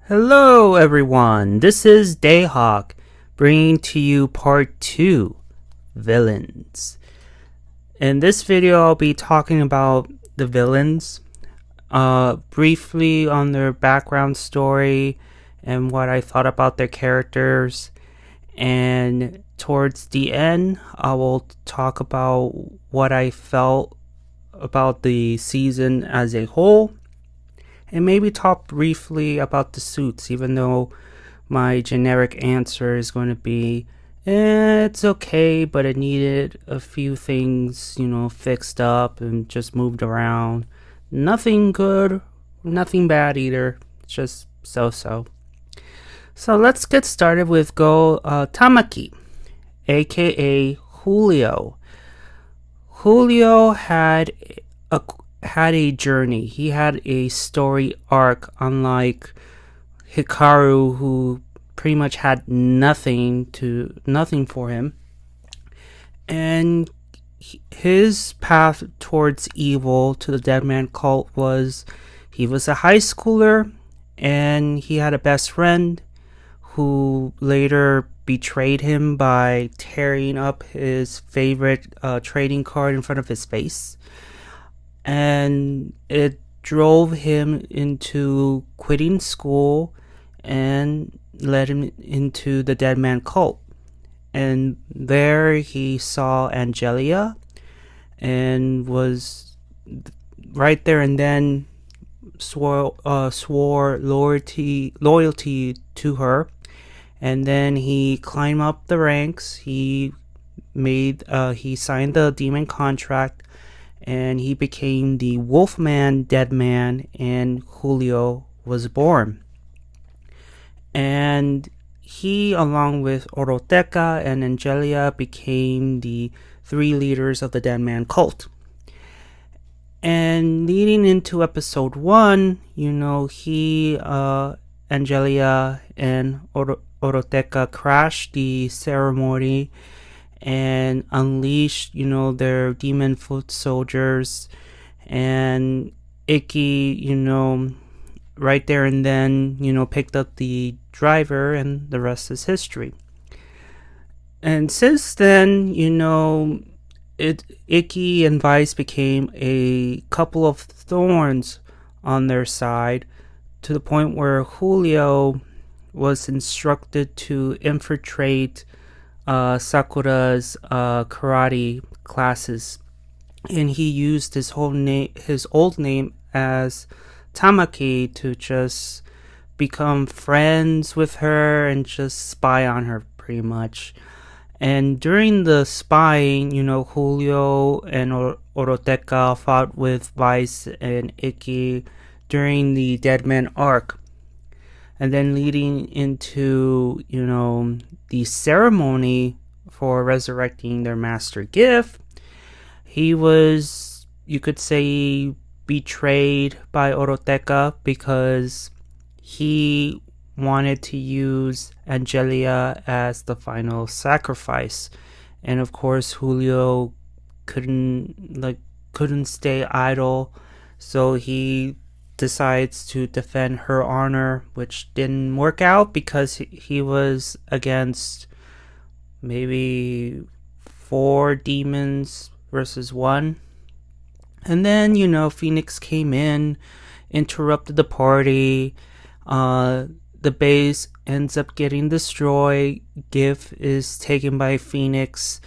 Hello everyone, this is Dayhawk, bringing to you part 2, Villains. In this video I'll be talking about the villains, briefly on their background story and what I thought about their characters, and towards the end I will talk about what I felt about the season as a whole, and maybe talk briefly about the suits, even though my generic answer is going to be, it's okay, but it needed a few things, fixed up and just moved around. Nothing good, nothing bad either, just so-so. So let's get started with Tamaki, aka Julio. Julio had a journey. He had a story arc, unlike Hikaru, who pretty much had nothing for him. And his path towards evil, to the Deadman cult, was he was a high schooler and he had a best friend who later betrayed him by tearing up his favorite trading card in front of his face. And it drove him into quitting school and led him into the Deadman cult. And there he saw Angelia and was right there and then swore loyalty to her. And then he climbed up the ranks. He signed the demon contract, and he became the Wolfman Deadman, and Julio was born. And he, along with Olteca and Angelia, became the 3 leaders of the Deadman cult. And leading into episode 1, Angelia and Olteca crashed the ceremony and unleashed, their demon foot soldiers, and Ikki, right there and then, picked up the driver, and the rest is history. And since then, Ikki and Vice became a couple of thorns on their side, to the point where Julio was instructed to infiltrate Sakura's karate classes, and he used his old name as Tamaki to just become friends with her and just spy on her, pretty much. And during the spying, Julio and Olteca fought with Vice and Ikki during the Deadman arc. And then leading into, the ceremony for resurrecting their master Giff, he was, you could say, betrayed by Olteca because he wanted to use Angelia as the final sacrifice. And of course, Julio couldn't stay idle, so he decides to defend her honor, which didn't work out because he was against maybe 4 demons versus 1. And then, Phoenix came in, interrupted the party. The base ends up getting destroyed. Giff is taken by Phoenix,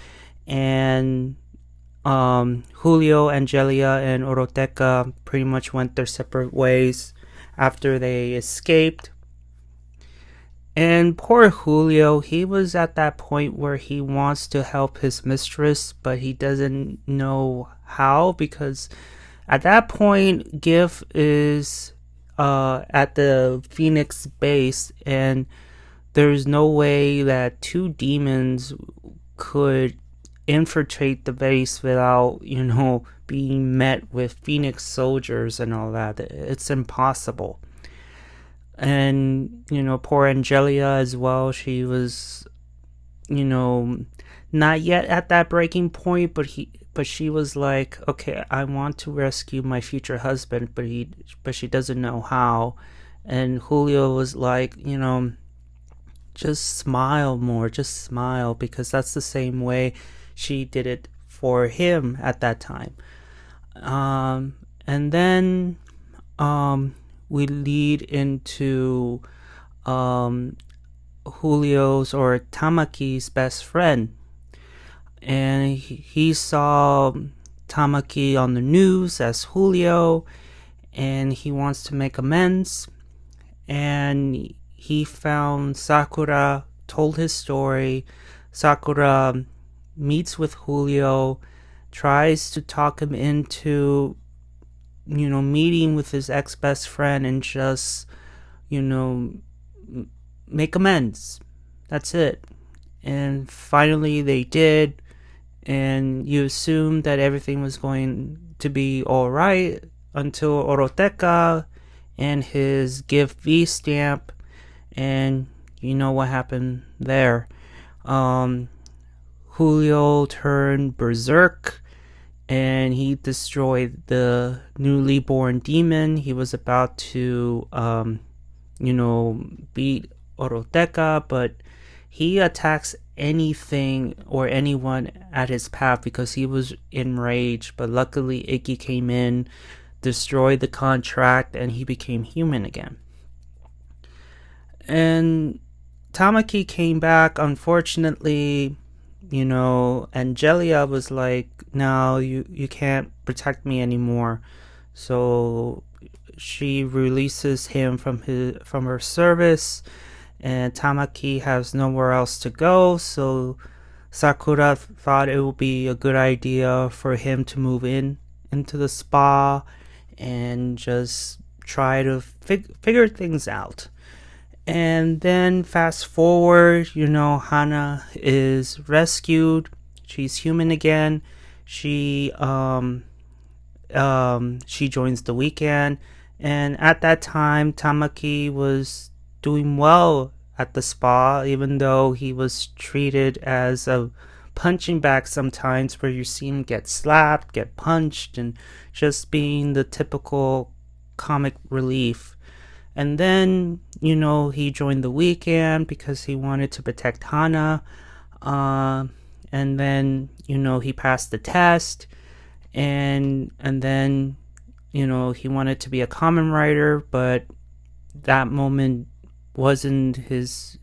and Julio, Angelia, and Olteca pretty much went their separate ways after they escaped. And poor Julio, he was at that point where he wants to help his mistress, but he doesn't know how, because at that point Giff is at the Phoenix base, and there's no way that 2 demons could infiltrate the base without, being met with Phoenix soldiers and all that. It's impossible. And, poor Angelia as well, she was, not yet at that breaking point, but she was like, okay, I want to rescue my future husband, but she doesn't know how. And Julio was like, just smile more, just smile, because that's the same way she did it for him at that time. And then we lead into Julio's or Tamaki's best friend. And he saw Tamaki on the news as Julio, and he wants to make amends. And he found Sakura, told his story. Sakura meets with Julio, tries to talk him into, meeting with his ex-best friend and just, make amends. That's it. And finally they did, and you assumed that everything was going to be alright until Olteca and his Giff V stamp, and you know what happened there. Julio turned berserk, and he destroyed the newly born demon. He was about to, beat Olteca, but he attacks anything or anyone at his path because he was enraged. But luckily, Ikki came in, destroyed the contract, and he became human again. And Tamaki came back. Unfortunately, Angelia was like, no, you can't protect me anymore. So she releases him from her service, and Tamaki has nowhere else to go. So Sakura thought it would be a good idea for him to move into the spa and just try to figure things out. And then fast forward, Hana is rescued. She's human again. She joins the weekend, and at that time Tamaki was doing well at the spa, even though he was treated as a punching bag sometimes, where you see him get slapped, get punched, and just being the typical comic relief. And then, he joined the weekend because he wanted to protect Hana. And then, he passed the test. And then, he wanted to be a Kamen Rider, but that moment wasn't his.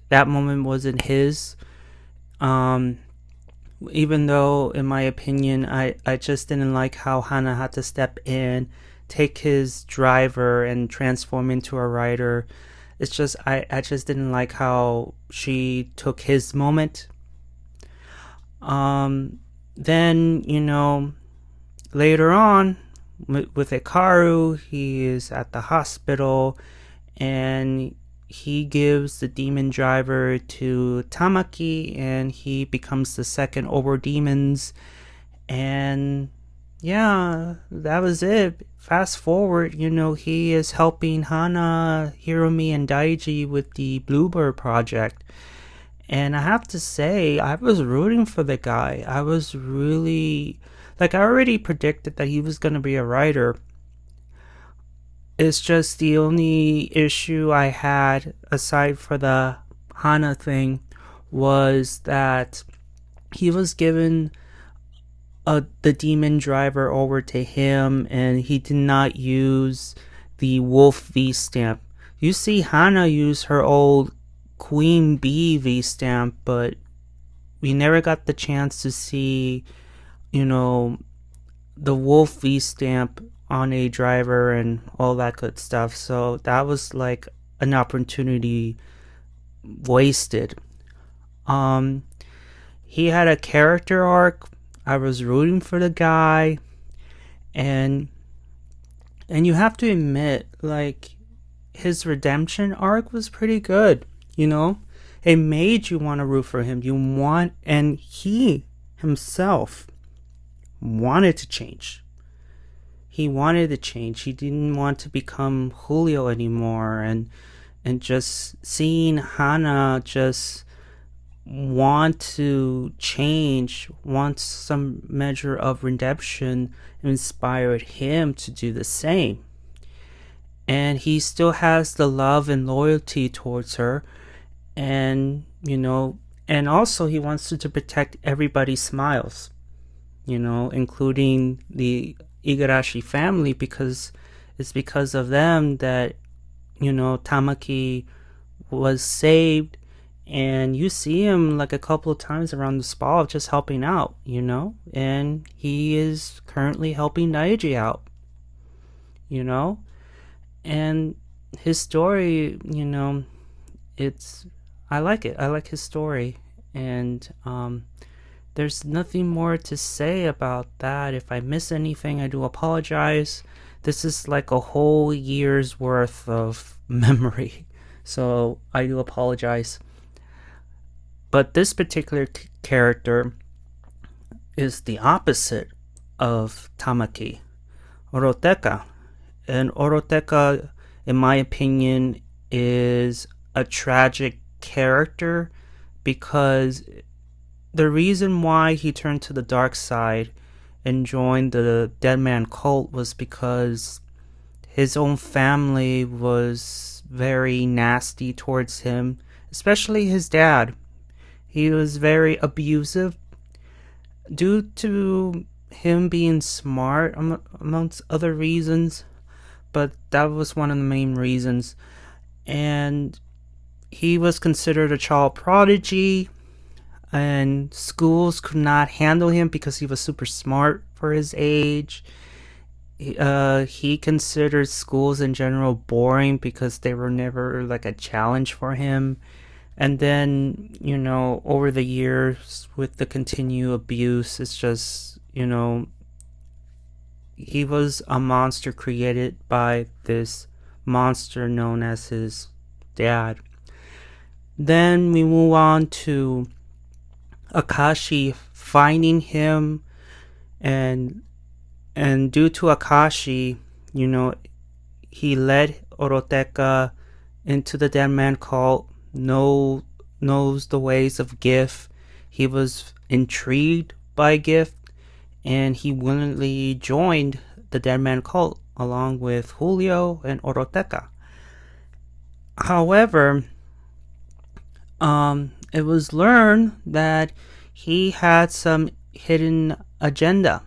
Even though, in my opinion, I just didn't like how Hana had to step in, take his driver, and transform into a rider. It's just, I just didn't like how she took his moment. Then, later on, with Hikaru, he is at the hospital, and he gives the demon driver to Tamaki, and he becomes the second over demons. And yeah, that was it. Fast forward, he is helping Hana, Hiromi, and Daiji with the Bluebird project. And I have to say, I was rooting for the guy. I was really, I already predicted that he was going to be a writer. It's just the only issue I had, aside for the Hana thing, was that he was given the demon driver over to him, and he did not use the Wolf V stamp. You see Hana use her old Queen Bee V stamp, but we never got the chance to see, the Wolf V stamp on a driver and all that good stuff. So that was like an opportunity wasted. He had a character arc. I was rooting for the guy, and you have to admit, his redemption arc was pretty good. It made you want to root for him. And he himself wanted to change. He wanted to change. He didn't want to become Julio anymore, and just seeing Hana just want to change, want some measure of redemption, inspired him to do the same. and he still has the love and loyalty towards her, and and also he wants to protect everybody's smiles, including the Igarashi family, because it's because of them that Tamaki was saved. And you see him like a couple of times around the spa just helping out, and he is currently helping Naiji out, and his story, it's I like it. I like his story, and there's nothing more to say about that. If I miss anything, I do apologize. This is like a whole year's worth of memory, so I do apologize. But this particular character is the opposite of Tamaki, Olteca. And Olteca, in my opinion, is a tragic character, because the reason why he turned to the dark side and joined the Deadman cult was because his own family was very nasty towards him, especially his dad. He was very abusive due to him being smart, amongst other reasons, but that was one of the main reasons. And he was considered a child prodigy, and schools could not handle him because he was super smart for his age. He considered schools in general boring because they were never like a challenge for him. And then, over the years with the continued abuse, it's just, he was a monster created by this monster known as his dad. Then we move on to Akaishi finding him, and due to Akaishi, he led Olteca into the Deadman cult, knows the ways of Giff. He was intrigued by Giff, and he willingly joined the Deadman cult along with Julio and Olteca. However, it was learned that he had some hidden agenda.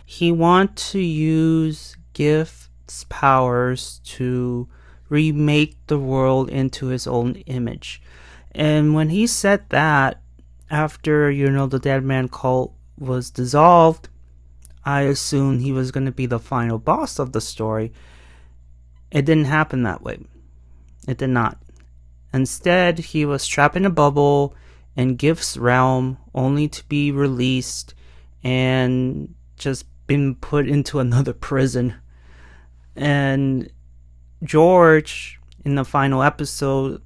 He wanted to use Giff's powers to remake the world into his own image. And when he said that, after the Deadman cult was dissolved, I assumed he was going to be the final boss of the story. It didn't happen that way. It did not. Instead, he was trapped in a bubble in Giff's realm, only to be released and just been put into another prison. And George, in the final episode,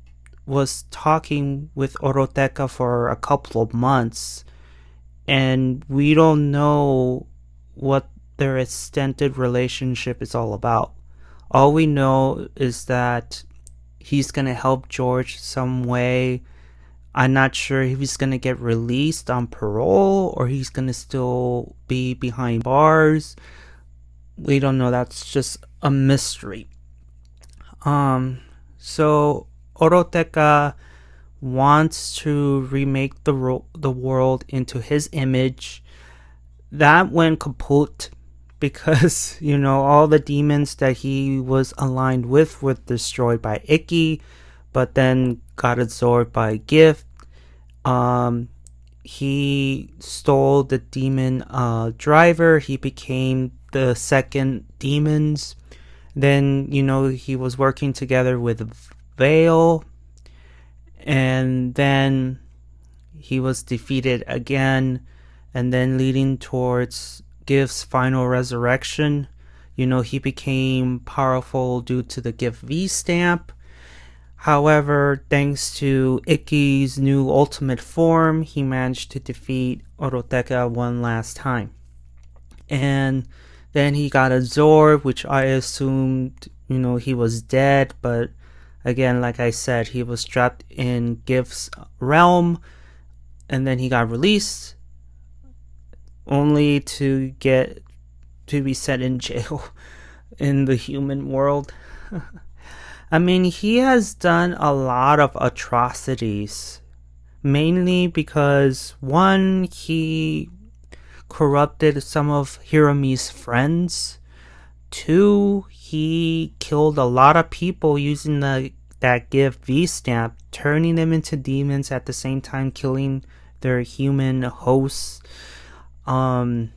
was talking with Olteca for a couple of months, and we don't know what their extended relationship is all about. All we know is that he's going to help George some way. I'm not sure if he's going to get released on parole or he's going to still be behind bars. We don't know. That's just a mystery. So Olteca wants to remake the world into his image. That went kaput because, all the demons that he was aligned with were destroyed by Ikki, but then got absorbed by Giff. He stole the demon driver. He became the second demons. Then, he was working together with Vail, and then he was defeated again, and then leading towards Giff's final resurrection. He became powerful due to the Giff V stamp. However, thanks to Ikki's new ultimate form, he managed to defeat Olteca one last time. And then he got absorbed, which I assumed, he was dead. But again, like I said, he was trapped in Giff's realm. And then he got released, only to be set in jail in the human world. I mean, he has done a lot of atrocities, mainly because one, he corrupted some of Hiromi's friends. Two, he killed a lot of people using that Giff V stamp, turning them into demons at the same time killing their human hosts. Um,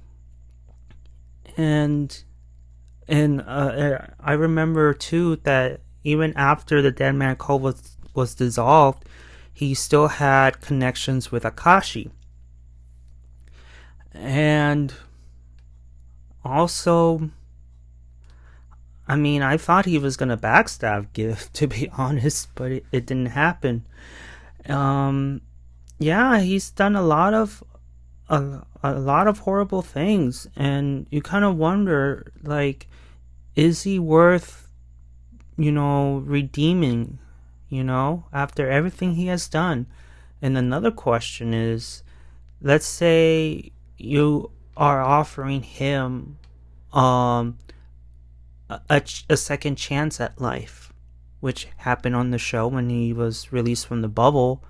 and I remember too that even after the Deadman Cult was dissolved, he still had connections with Akaishi. And also, I mean, I thought he was gonna backstab Giff, to be honest, but it didn't happen. Yeah, he's done a lot of horrible things, and you kind of wonder, like, is he worth, redeeming, after everything he has done? And another question is, let's say you are offering him a second chance at life, which happened on the show when he was released from the bubble.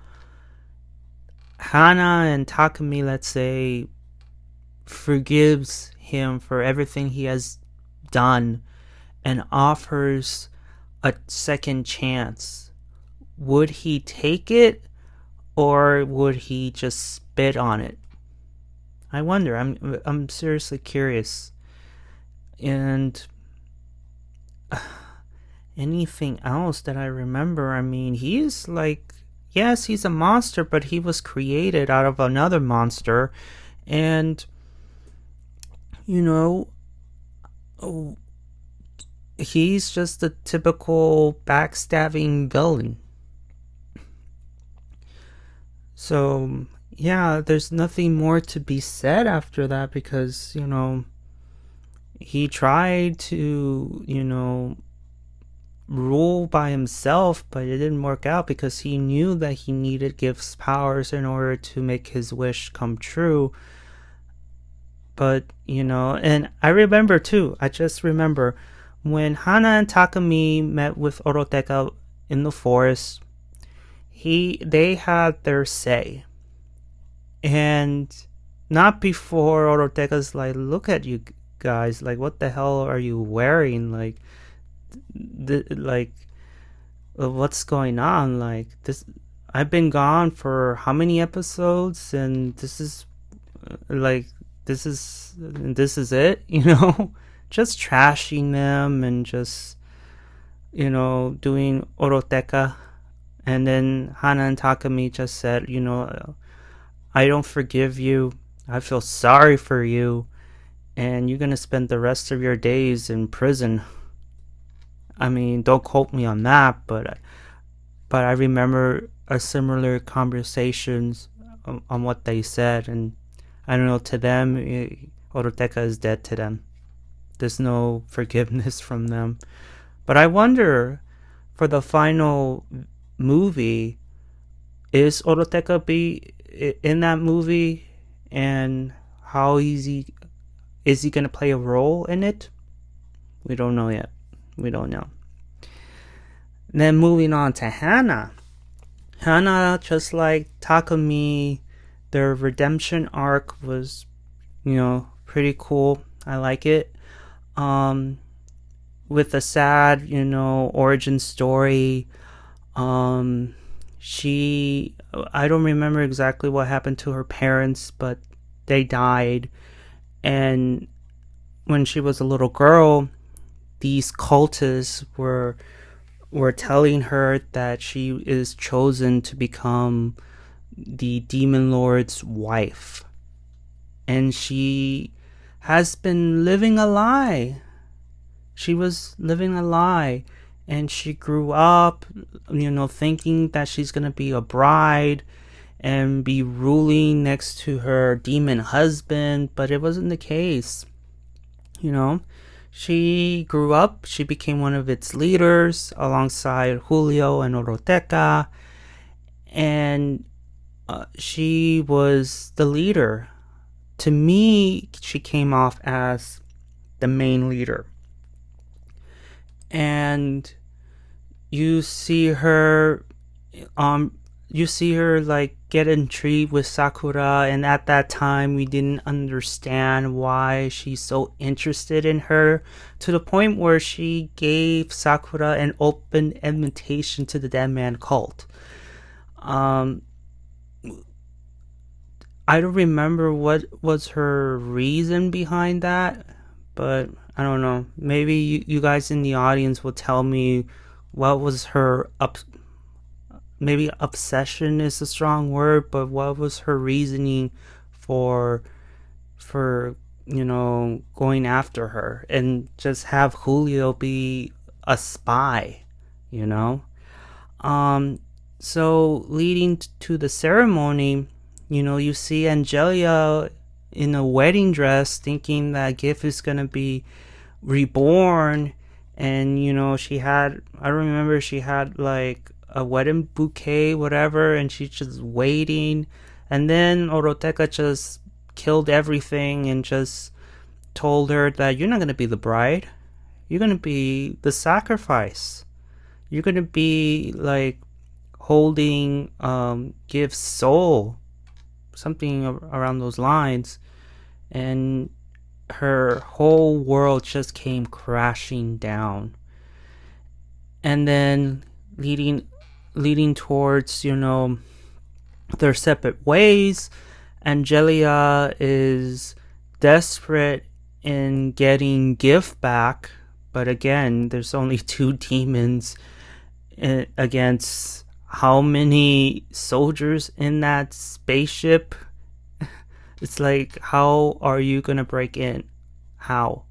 Hana and Takumi, let's say, forgives him for everything he has done and offers a second chance. Would he take it, or would he just spit on it? I wonder. I'm seriously curious. And anything else that I remember? I mean, he's like, yes, he's a monster, but he was created out of another monster, and he's just a typical backstabbing villain. So yeah, there's nothing more to be said after that, because he tried to rule by himself, but it didn't work out because he knew that he needed Giff's powers in order to make his wish come true. But and I remember too, I just remember when Hana and Takumi met with Olteca in the forest, they had their say. And not before Olteca's like, look at you guys, like, what the hell are you wearing? Like, what's going on? Like, this, I've been gone for how many episodes, and this is it, just trashing them and just doing Olteca. And then Hana and Takumi just said, I don't forgive you, I feel sorry for you, and you're gonna spend the rest of your days in prison. I mean, don't quote me on that, but I remember a similar conversations on what they said, and I don't know, to them, Olteca is dead to them. There's no forgiveness from them. But I wonder, for the final movie, is Olteca be in that movie, and how is he going to play a role in it? We don't know yet. We don't know. Then moving on to Hana, just like Takumi, their redemption arc was pretty cool. I like it. With a sad origin story. I don't remember exactly what happened to her parents, but they died. And when she was a little girl, these cultists were telling her that she is chosen to become the demon lord's wife. And she has been living a lie. She was living a lie. And she grew up, thinking that she's going to be a bride and be ruling next to her demon husband, but it wasn't the case. She grew up, she became one of its leaders alongside Julio and Olteca, and she was the leader. To me, she came off as the main leader. and you see her like get intrigued with Sakura, and at that time we didn't understand why she's so interested in her, to the point where she gave Sakura an open invitation to the Deadman cult. I don't remember what was her reason behind that, but I don't know. Maybe you guys in the audience will tell me what was her maybe obsession is a strong word, but what was her reasoning for going after her, and just have Julio be a spy, you know? So leading to the ceremony, you see Angelia in a wedding dress thinking that Giff is gonna be reborn, and I remember she had like a wedding bouquet, whatever, and she's just waiting, and then Olteca just killed everything and just told her that you're not gonna be the bride, you're gonna be the sacrifice, you're gonna be like holding Giff's soul, something around those lines, and her whole world just came crashing down. And then leading towards their separate ways, Angelia is desperate in getting Giff back, but again, there's only 2 demons against how many soldiers in that spaceship? It's like, how are you gonna break in? How?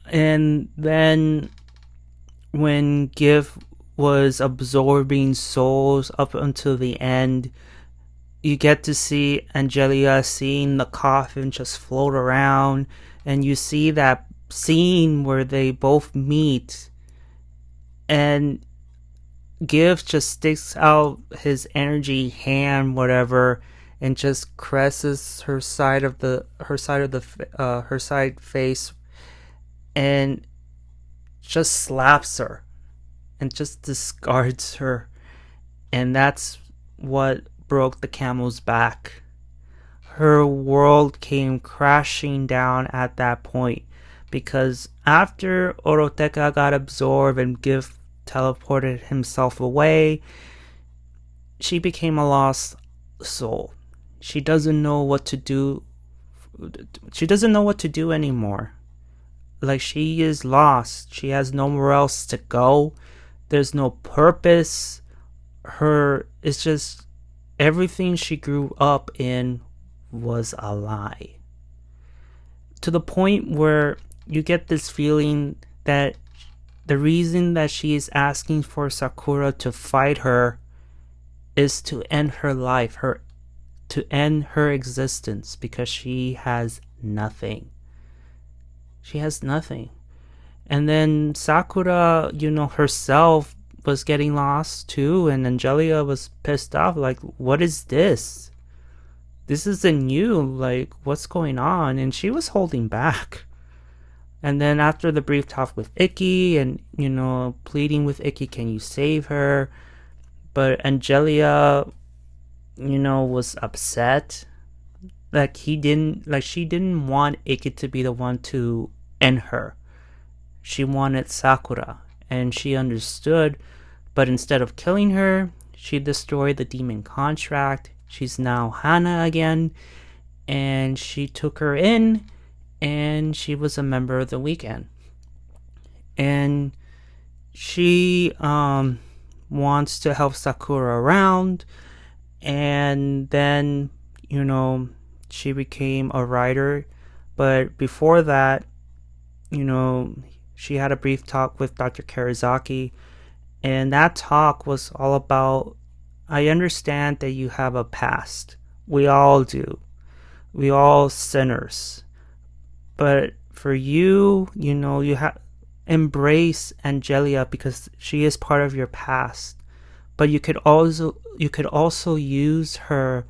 And then when Giff was absorbing souls up until the end, you get to see Angelia seeing the coffin just float around, and you see that scene where they both meet, and Giff just sticks out his energy hand, whatever, and just caresses her side face, and just slaps her and just discards her. And that's what broke the camel's back. Her world came crashing down at that point, because after Olteca got absorbed and Giff teleported himself away, she became a lost soul. She doesn't know what to do. She doesn't know what to do anymore. Like, she is lost. She has nowhere else to go. There's no purpose. It's just everything she grew up in was a lie. To the point where you get this feeling that the reason that she is asking for Sakura to fight her is to end her life, to end her existence, because she has nothing. She has nothing. And then Sakura, herself was getting lost too, and Angelia was pissed off, like, what is this? This isn't you, like, what's going on? And she was holding back. And then after the brief talk with Ikki, and, pleading with Ikki, can you save her? But Angelia, was upset. She didn't want Ikki to be the one to end her. She wanted Sakura, and she understood. But instead of killing her, she destroyed the demon contract. She's now Hana again, and she took her in, and she was a member of the weekend. And she wants to help Sakura around, and then she became a rider. But before that, she had a brief talk with Dr. Karizaki, and that talk was all about, I understand that you have a past. We all do. We all sinners. But for you, you have embrace Angelia because she is part of your past. But you could also use her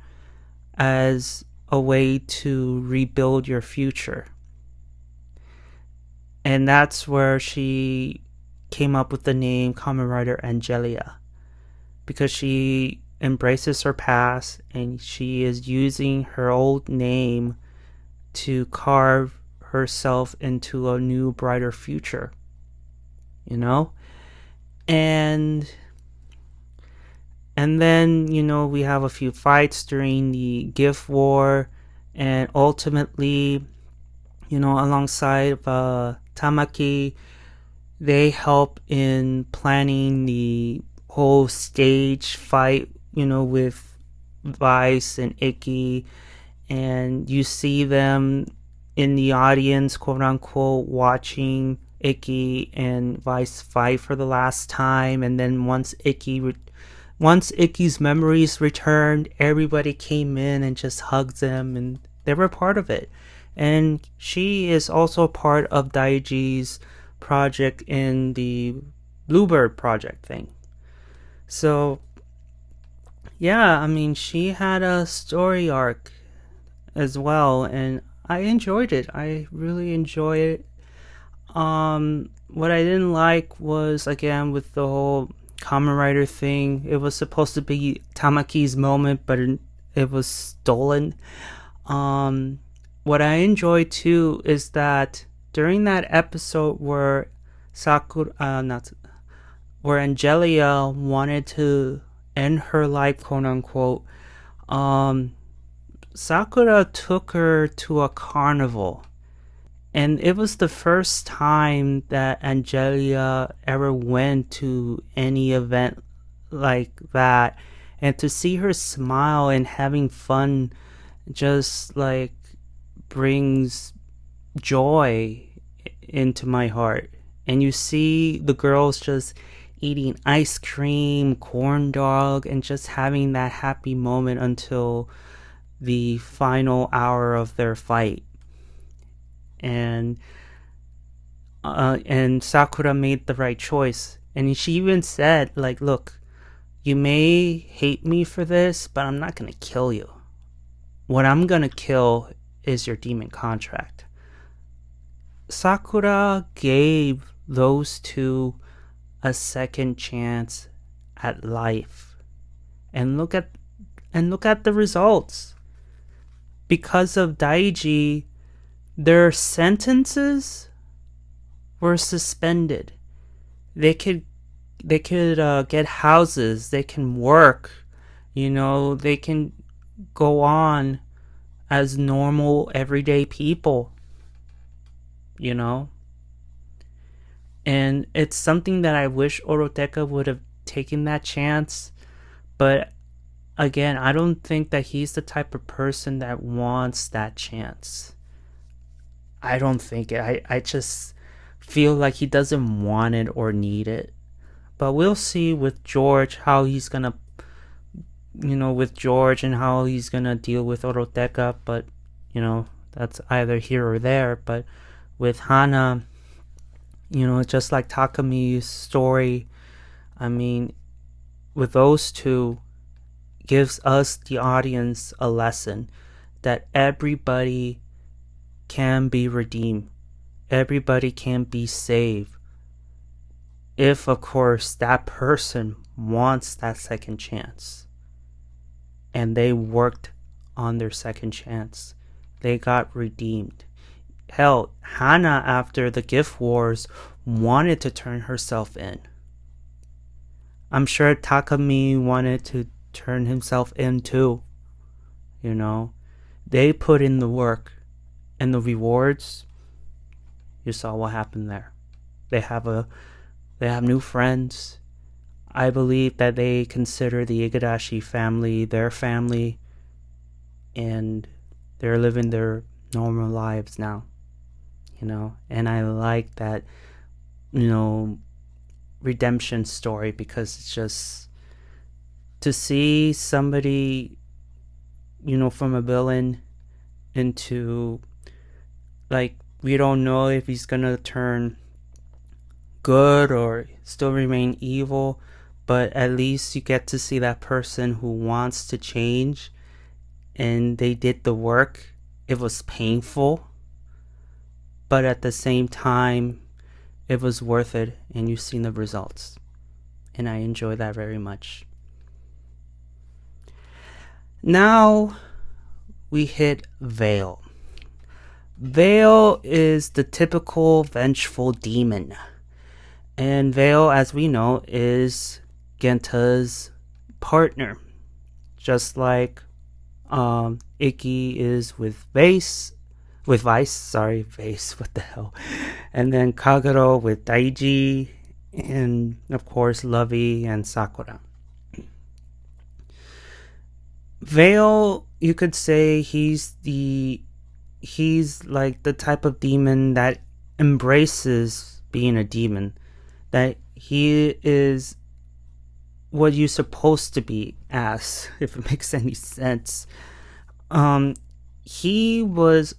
as a way to rebuild your future. And that's where she came up with the name Kamen Rider Angelia, because she embraces her past and she is using her old name to carve herself into a new, brighter future, you know? And then, we have a few fights during the Giff War, and ultimately, alongside Tamaki, they help in planning the whole stage fight, with Vice and Icky, and you see them in the audience, quote unquote, watching Icky and Vice fight for the last time. And then once Icky's memories returned, everybody came in and just hugged them, and they were part of it. And she is also part of Daiji's project in the Bluebird project thing. So, yeah, I mean, she had a story arc as well, and I enjoyed it. I really enjoyed it. What I didn't like was, again, with the whole Kamen Rider thing, it was supposed to be Tamaki's moment, but it was stolen. What I enjoyed too is that during that episode where where Angelia wanted to end her life, quote unquote, Sakura took her to a carnival. And it was the first time that Angelia ever went to any event like that. And to see her smile and having fun just like brings joy into my heart. And you see the girls just eating ice cream, corn dog, and just having that happy moment until the final hour of their fight. And Sakura made the right choice. And she even said, like, look, you may hate me for this, but I'm not going to kill you. What I'm going to kill is your demon contract. Sakura gave those two a second chance at life. And look at the results. Because of Daiji, their sentences were suspended. They could get houses. They can work. They can go on as normal, everyday people. And it's something that I wish Olteca would have taken that chance. But again, I don't think that he's the type of person that wants that chance. I don't think it. I just feel like he doesn't want it or need it. But we'll see with George how he's gonna, with George and how he's gonna deal with Olteca. But, that's either here or there. But with Hana, just like Takami's story, I mean, with those two, gives us, the audience, a lesson that everybody can be redeemed. Everybody can be saved. If, of course, that person wants that second chance. And they worked on their second chance. They got redeemed. Hell, Hana, after the Gift Wars, wanted to turn herself in. I'm sure Takami wanted to turn himself in too. They put in the work. And the rewards, you saw what happened there. They have new friends. I believe that they consider the Igarashi family their family, and they're living their normal lives now. And I like that, redemption story, because it's just to see somebody, from a villain into, like, we don't know if he's gonna turn good or still remain evil, but at least you get to see that person who wants to change, and they did the work. It was painful, but at the same time, it was worth it, and you've seen the results. And I enjoy that very much. Now we hit Vail. Vail is the typical vengeful demon. And Vail, as we know, is Genta's partner. Just like Ikki is with Vice, what the hell. And then Kagero with Daiji, and of course Lovey and Sakura. Vail, you could say he's like the type of demon that embraces being a demon. That he is what you're supposed to be as, if it makes any sense. He was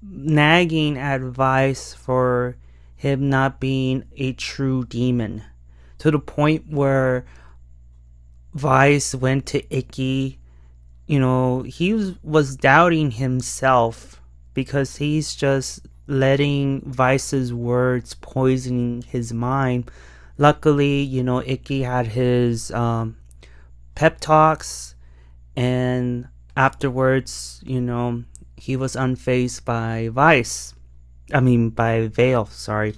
nagging at Vice for him not being a true demon, to the point where Vice went to Ikki. He was doubting himself because he's just letting Vice's words poison his mind. Luckily, Ikki had his pep talks, and afterwards, he was unfazed by by Vail. Sorry,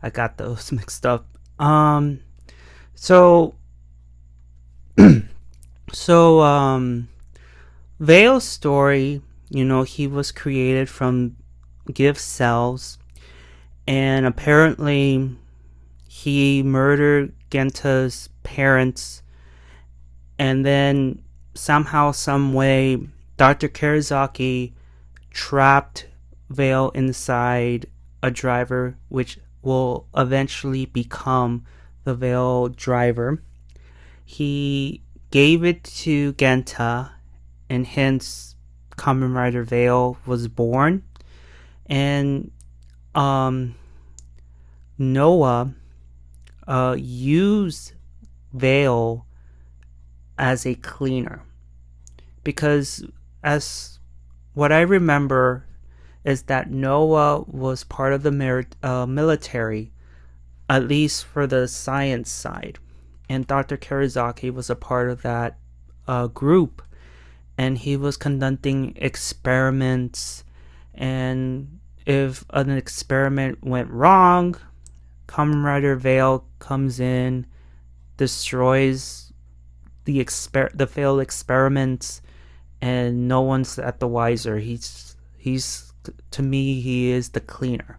I got those mixed up. Vail's story, he was created from Giff cells, and apparently he murdered Genta's parents, and then somehow, some way, Dr. Karizaki trapped Vail inside a driver, which will eventually become the Vail driver. He gave it to Genta, and hence Kamen Rider Vail was born. And Noah used Vail as a cleaner, because as what I remember is that Noah was part of the military, at least for the science side, and Dr. Karizaki was a part of that group, and he was conducting experiments, and if an experiment went wrong, Kamen Rider Vail comes in, destroys the failed experiments, and no one's at the wiser. He's to me, he is the cleaner.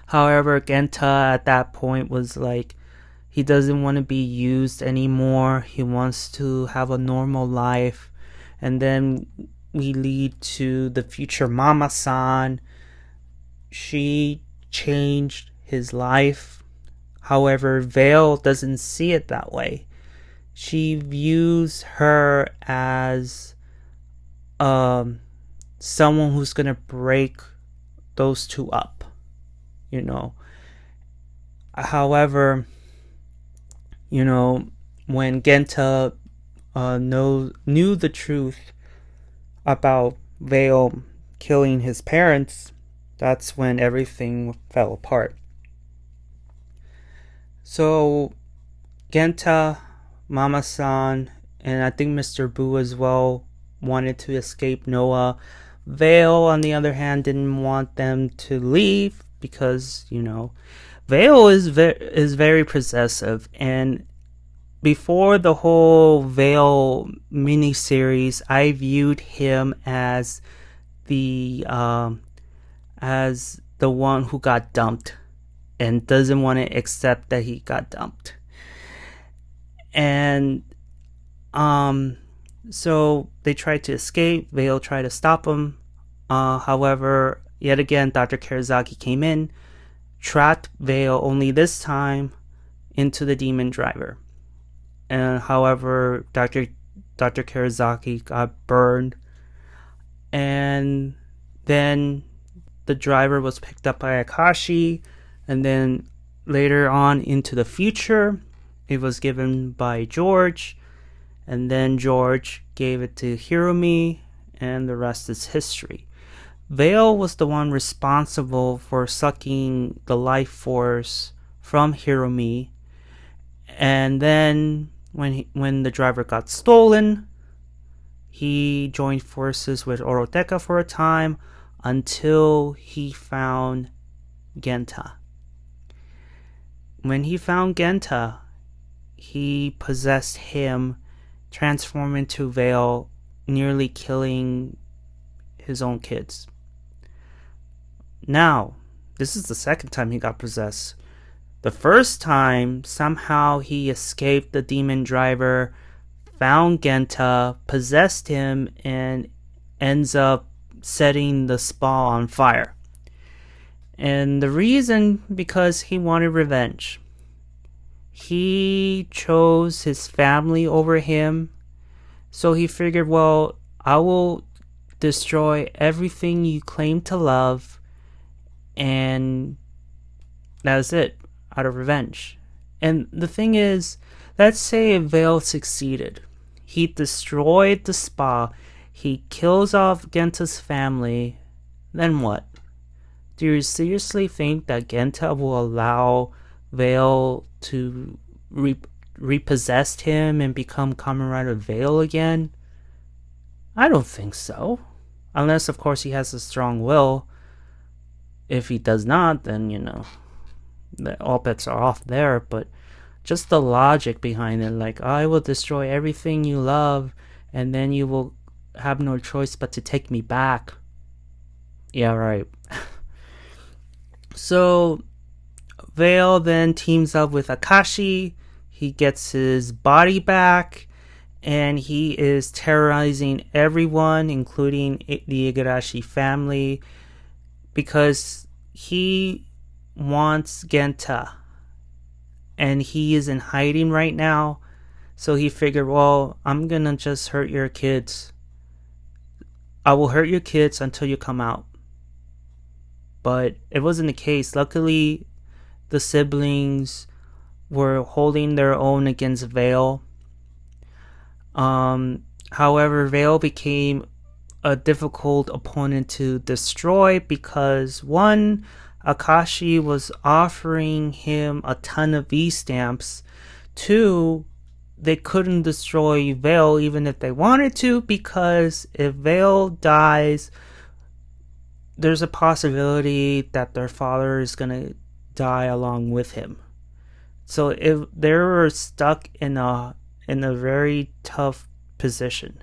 However, Genta at that point was like, he doesn't want to be used anymore. He wants to have a normal life. And then we lead to the future Mama-san. She changed his life. However, Vail doesn't see it that way. She views her as someone who's gonna break those two up, However, when Genta knew the truth about Vail killing his parents, that's when everything fell apart. So Genta, Mama-san, and I think Mr. Boo as well wanted to escape Noah. Vail, on the other hand, didn't want them to leave because, Vail is very possessive, and before the whole Vail miniseries, I viewed him as the one who got dumped and doesn't want to accept that he got dumped. And so they tried to escape. Vail tried to stop him. However, yet again, Dr. Karizaki came in, trapped Vail, only this time into the demon driver. And however, Dr. Karizaki got burned, and then the driver was picked up by Akaishi, and then later on into the future, it was given by George, and then George gave it to Hiromi, and the rest is history. Vail was the one responsible for sucking the life force from Hiromi, and then when the driver got stolen, he joined forces with Olteca for a time until he found Genta. When he found Genta, he possessed him, transformed into Vail, nearly killing his own kids. Now, this is the second time he got possessed. The first time, somehow he escaped the demon driver, found Genta, possessed him, and ends up setting the spa on fire. And the reason, because he wanted revenge. He chose his family over him, so he figured, well, I will destroy everything you claim to love, and that's it, out of revenge. And the thing is, let's say Vail succeeded. He destroyed the spa, he kills off Genta's family, then what? Do you seriously think that Genta will allow Vail to repossess him and become Kamen Rider Vail again? I don't think so. Unless, of course, he has a strong will. If he does not, then, all bets are off there. But just the logic behind it, like, I will destroy everything you love, and then you will have no choice but to take me back. Yeah, right. So, Vail then teams up with Akaishi. He gets his body back, and he is terrorizing everyone, including the Igarashi family, because he wants Genta, and he is in hiding right now. So he figured, well, I'm gonna just hurt your kids. I will hurt your kids until you come out. But it wasn't the case. Luckily, the siblings were holding their own against Vail. However, Vail became a difficult opponent to destroy because, one, Akaishi was offering him a ton of V-stamps. Two, they couldn't destroy Vail even if they wanted to, because if Vail dies, there's a possibility that their father is going to die along with him. So if they were stuck in a very tough position.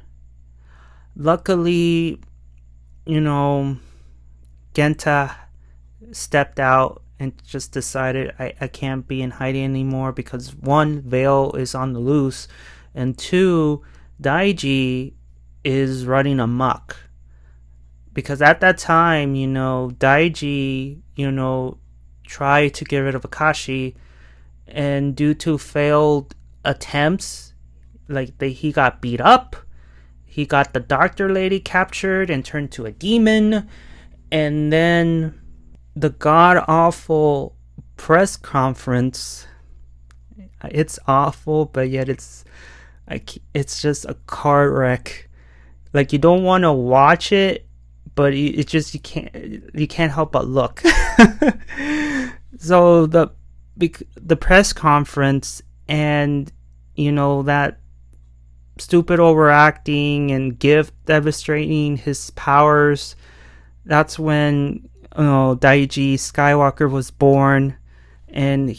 Luckily, Genta stepped out and just decided I can't be in hiding anymore because, one, Vail is on the loose, and two, Daiji is running amok. Because at that time, Daiji, tried to get rid of Akaishi, and due to failed attempts, he got beat up, he got the doctor lady captured and turned to a demon, and then the god-awful press conference, it's awful, but yet it's just a car wreck. You don't want to watch it, but you can't help but look. So the press conference, and that stupid overacting and Giff demonstrating his powers, that's when Daiji Skywalker was born, and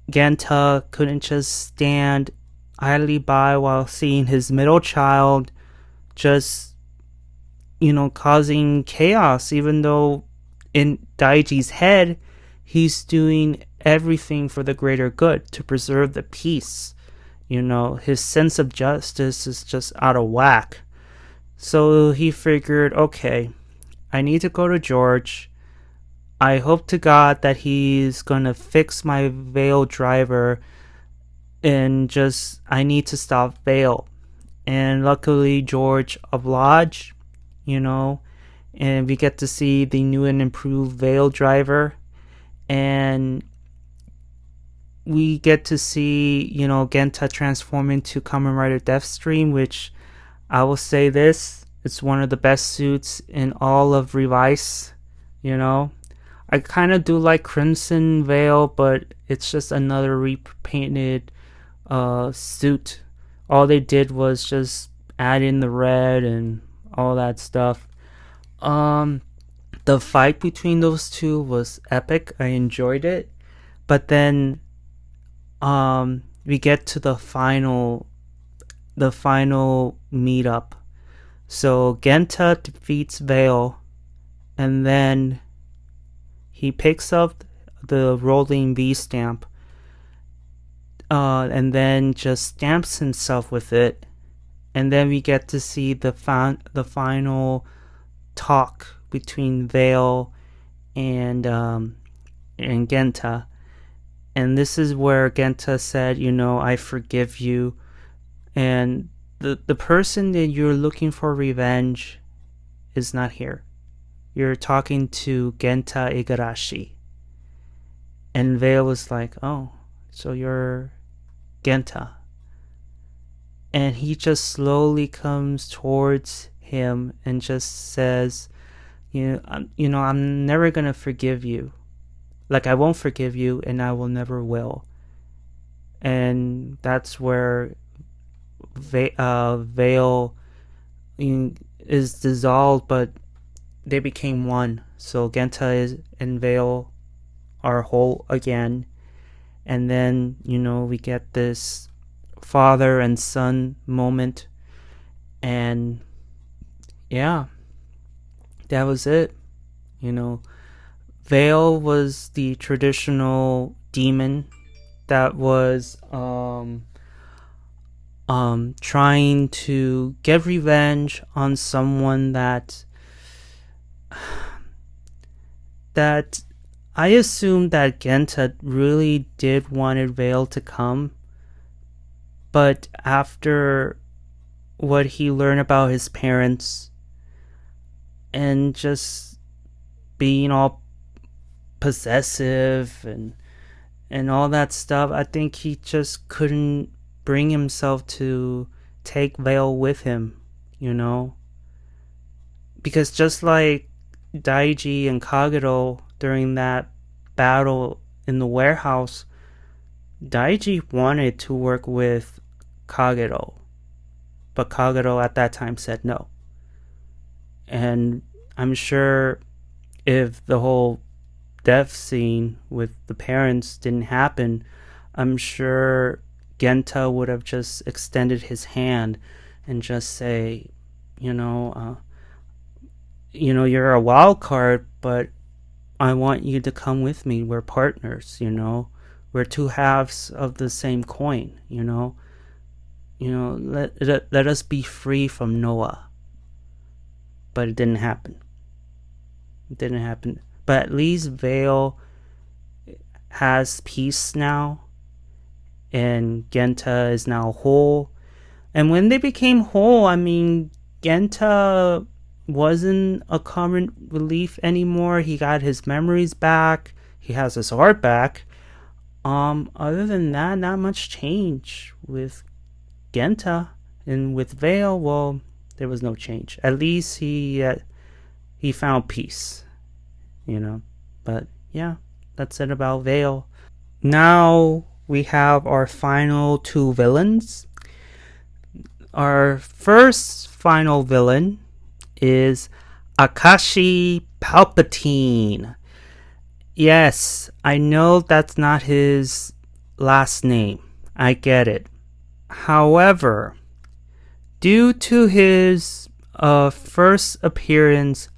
Genta couldn't just stand idly by while seeing his middle child just causing chaos, even though in Daiji's head he's doing everything for the greater good, to preserve the peace. His sense of justice is just out of whack. So he figured, okay, I need to go to George. I hope to God that he's gonna fix my Vail driver, and I need to stop Vail. And luckily George obliged, and we get to see the new and improved Vail driver, and we get to see, Genta transform into Kamen Rider Deathstream, which I will say this It's one of the best suits in all of Revice, you know. I kind of do like Crimson Veil, but it's just another repainted suit. All they did was just add in the red and all that stuff. Um, the fight between those two was epic. I enjoyed it. But then we get to the final meetup. So Genta defeats Vail, and then he picks up the rolling V stamp, and then just stamps himself with it. And then we get to see the final talk between Vail and Genta. And this is where Genta said, I forgive you. And the person that you're looking for revenge is not here. You're talking to Genta Igarashi. And Vail was like, oh, so you're Genta. And he just slowly comes towards him and just says, I'm never going to forgive you. Like, I won't forgive you, and I will never will. And that's where Vail is dissolved, but they became one. So Genta and Vail are whole again. And then, we get this father and son moment. And yeah, that was it. Vail was the traditional demon that was trying to get revenge on someone that I assume that Genta really did wanted Vail to come, but after what he learned about his parents and just being all possessive and all that stuff, I think he just couldn't bring himself to take Vail with him, because just like Daiji and Kagero during that battle in the warehouse, Daiji wanted to work with Kagero, but Kagero at that time said no. And I'm sure if the whole death scene with the parents didn't happen, I'm sure Genta would have just extended his hand and just say, you're a wild card, but I want you to come with me. We're partners, we're two halves of the same coin, let us be free from Noah. But it didn't happen. But at least Vail has peace now, and Genta is now whole. And when they became whole, Genta wasn't a comic relief anymore. He got his memories back. He has his heart back. Other than that, not much change with Genta. And with Vail, well, there was no change. At least he found peace, But yeah, that's it about Vail. Now we have our final two villains. Our first final villain is Akaishi Palpatine. Yes, I know that's not his last name. I get it. However, due to his first appearance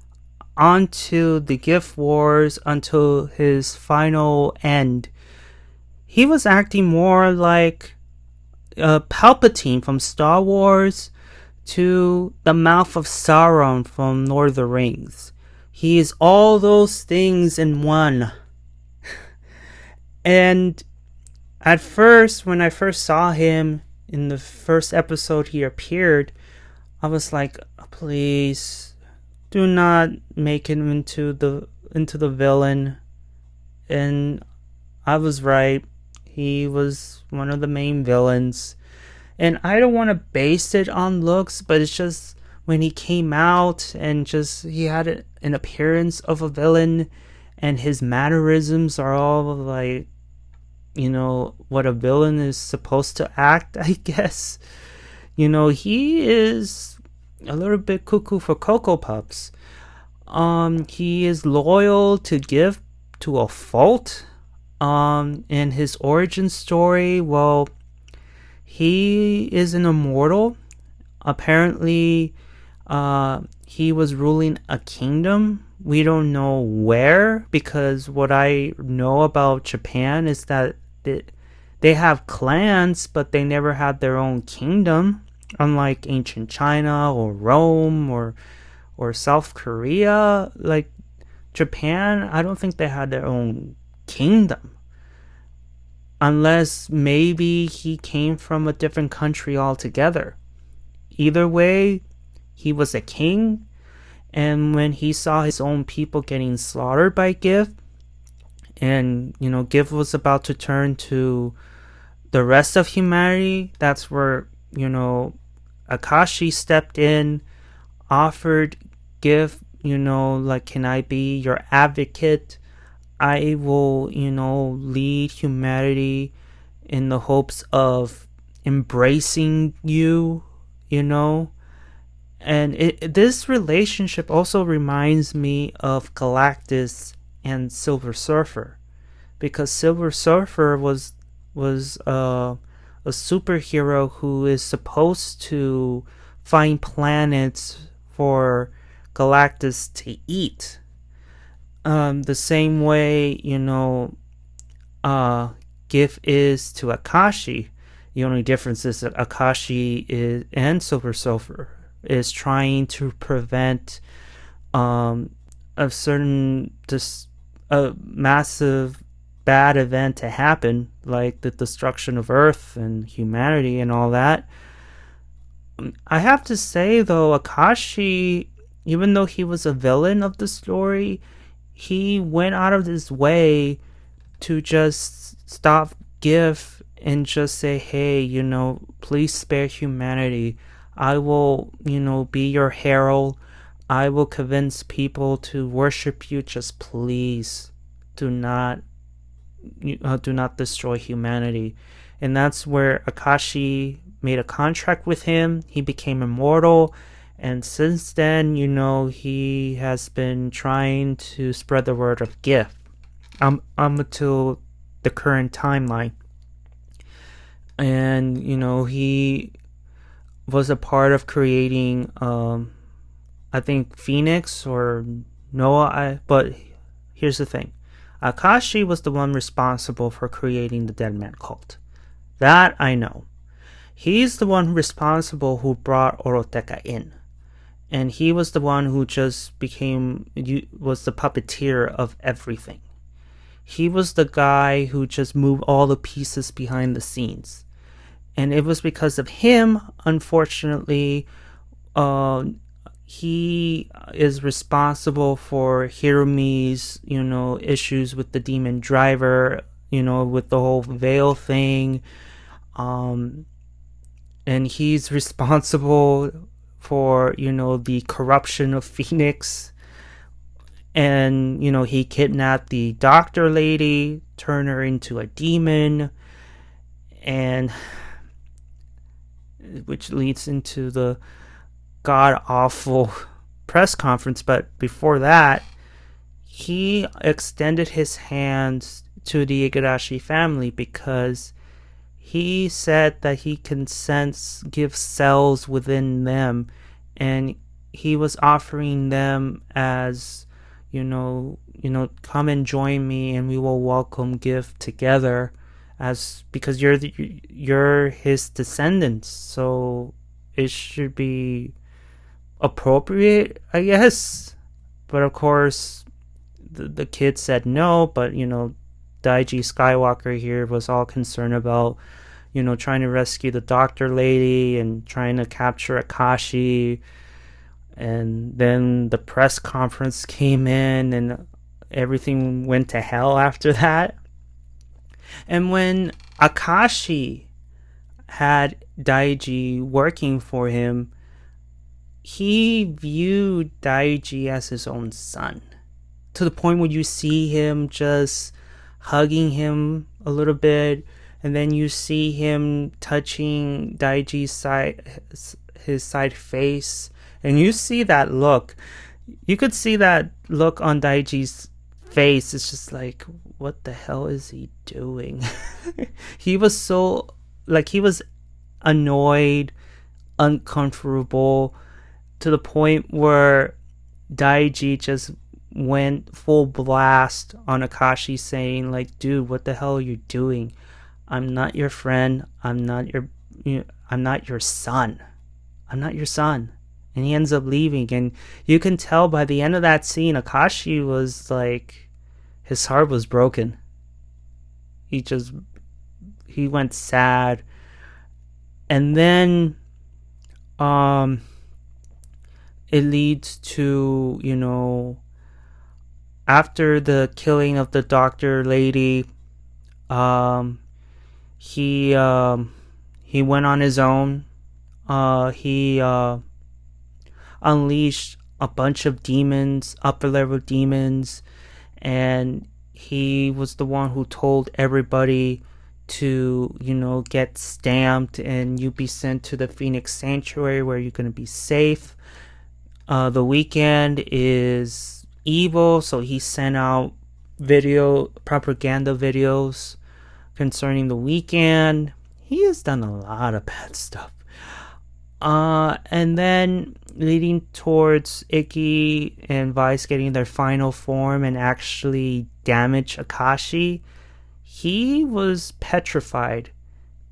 onto the Giff Wars until his final end, he was acting more like Palpatine from Star Wars to the mouth of Sauron from Lord of the Rings. He is all those things in one. And at first, when I first saw him in the first episode he appeared, I was like, please do not make him into the villain. And I was right. He was one of the main villains. And I don't want to base it on looks, but it's just when he came out and just he had an appearance of a villain, and his mannerisms are all like, what a villain is supposed to act, I guess. He is a little bit cuckoo for Cocoa Puffs. He is loyal to Giff to a fault. In his origin story, well, he is an immortal. Apparently, he was ruling a kingdom. We don't know where, because what I know about Japan is that they have clans, but they never had their own kingdom, unlike ancient China or Rome or South Korea. Like Japan, I don't think they had their own kingdom, unless maybe he came from a different country altogether. Either way, he was a king, and when he saw his own people getting slaughtered by Giff, and Giff was about to turn to the rest of humanity, that's where Akaishi stepped in, offered Giff, like, can I be your advocate? I will, lead humanity in the hopes of embracing you, And this relationship also reminds me of Galactus and Silver Surfer, because Silver Surfer was a superhero who is supposed to find planets for Galactus to eat. The same way, Giff is to Akaishi. The only difference is that Akaishi and Silver Surfer is trying to prevent a massive bad event to happen, like the destruction of Earth and humanity and all that. I have to say, though, Akaishi, even though he was a villain of the story, he went out of his way to just stop Giff and just say, hey, please spare humanity. I will, be your herald. I will convince people to worship you. Just please do not destroy humanity. And that's where Akaishi made a contract with him. He became immortal. And since then, he has been trying to spread the word of Giff until the current timeline. And, he was a part of creating, I think, Phoenix or Noah. But here's the thing. Akaishi was the one responsible for creating the Deadman cult. That I know. He's the one responsible who brought Olteca in. And he was the one who just was the puppeteer of everything. He was the guy who just moved all the pieces behind the scenes. And it was because of him, unfortunately, he is responsible for Hiromi's, issues with the demon driver, with the whole Vail thing. And he's responsible for, the corruption of Phoenix. And, he kidnapped the doctor lady, turned her into a demon, and which leads into the god-awful press conference. But before that, he extended his hands to the Igarashi family because he said that he can give cells within them, and he was offering them as, come and join me and we will welcome Giff together, because you're his descendants, so it should be appropriate, I guess. But of course, the kid said no. But Daiji Skywalker here was all concerned about, trying to rescue the doctor lady and trying to capture Akaishi. And then the press conference came in and everything went to hell after that. And when Akaishi had Daiji working for him, he viewed Daiji as his own son, to the point where you see him just hugging him a little bit, and then you see him touching Daiji's his side face, and you see that look. You could see that look on Daiji's face. It's just like, what the hell is he doing? He was so, like, he was annoyed, uncomfortable, to the point where Daiji just went full blast on Akaishi, saying like, dude, what the hell are you doing? I'm not your friend. I'm not your son. I'm not your son. And he ends up leaving, and you can tell by the end of that scene, Akaishi was like, his heart was broken. He went sad. And then it leads to, after the killing of the doctor lady, he went on his own. He unleashed a bunch of demons, upper level demons, and he was the one who told everybody to, get stamped and you be sent to the Phoenix Sanctuary where you're going to be safe. The Weeknd is evil, so he sent out propaganda videos concerning the Weeknd. He has done a lot of bad stuff. And then leading towards Ikki and Vice getting their final form and actually damage Akaishi, he was petrified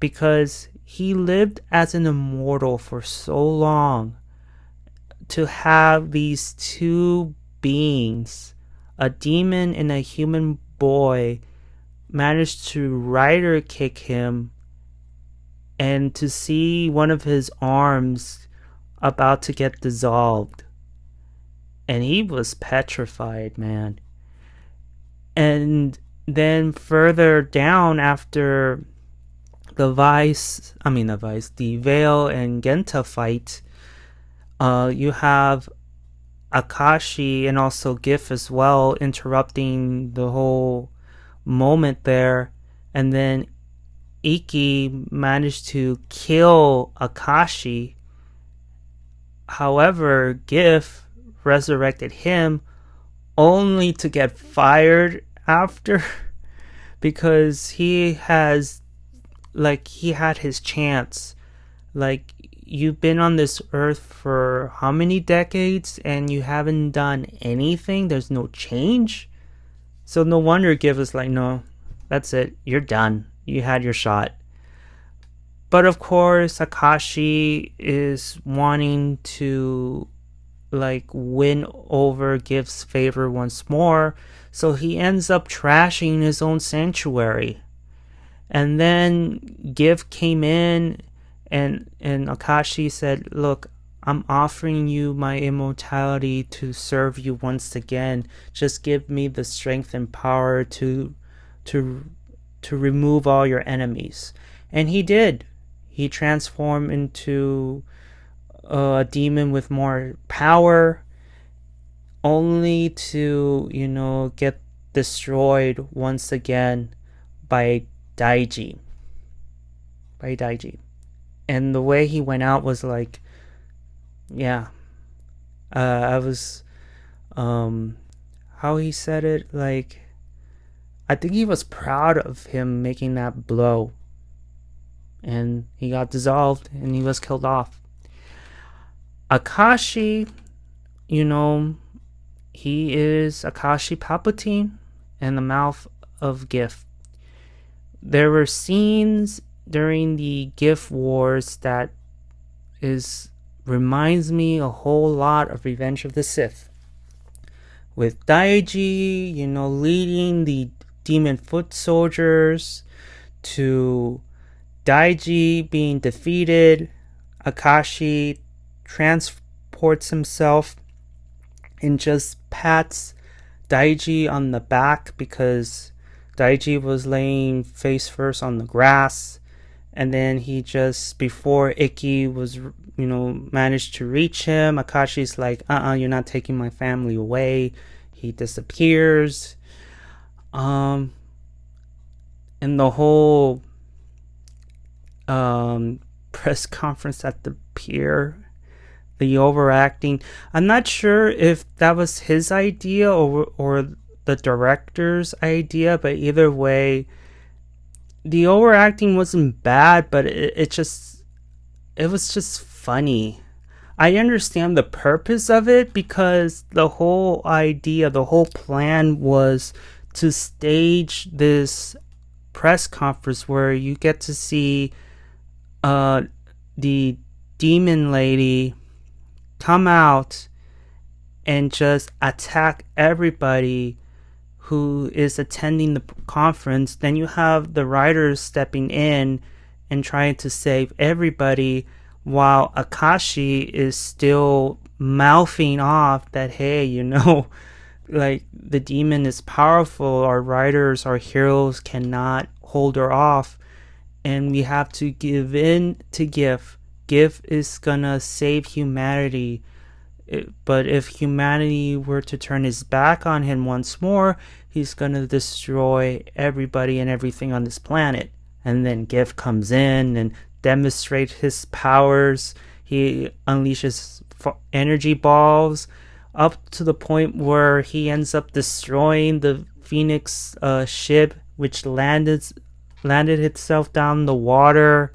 because he lived as an immortal for so long. To have these two beings, a demon and a human boy, manage to rider kick him, and to see one of his arms about to get dissolved. And he was petrified, man. And then further down, after the Vail and Genta fight, you have Akaishi and also Giff as well interrupting the whole moment there. And then Ikki managed to kill Akaishi. However, Giff resurrected him only to get fired after, because he had his chance. Like, you've been on this earth for how many decades and you haven't done anything? There's no change? So no wonder Giff is like, no, that's it, you're done. You had your shot. But of course, Akaishi is wanting to win over Giff's favor once more, so he ends up trashing his own sanctuary. And then Giff came in and Akaishi said, look, I'm offering you my immortality to serve you once again. Just give me the strength and power to remove all your enemies. And he did. He transformed into a demon with more power, only to, get destroyed once again by Daiji. And the way he went out was like, yeah. I was, how he said it, like, I think he was proud of him making that blow. And he got dissolved and he was killed off. Akaishi, he is Akaishi Palpatine in the mouth of Giff. There were scenes during the Giff Wars that reminds me a whole lot of Revenge of the Sith. With Daiji, leading the demon foot soldiers, to Daiji being defeated, Akaishi transports himself and just pats Daiji on the back because Daiji was laying face first on the grass. And then he just, before Ikki was, manage to reach him. Akashi's like, you're not taking my family away. He disappears. And the whole press conference at the pier, the overacting, I'm not sure if that was his idea or the director's idea, but either way, the overacting wasn't bad, but it was just funny. I understand the purpose of it, because the whole idea, the whole plan was to stage this press conference where you get to see the demon lady come out and just attack everybody who is attending the conference. Then you have the writers stepping in and trying to save everybody, while Akaishi is still mouthing off that, hey, like, the demon is powerful, our writers, our heroes cannot hold her off, and we have to give in to Giff. Giff is gonna save humanity, but if humanity were to turn his back on him once more, he's gonna destroy everybody and everything on this planet. And then Giff comes in and demonstrates his powers. He unleashes energy balls up to the point where he ends up destroying the Phoenix ship, which landed itself down the water.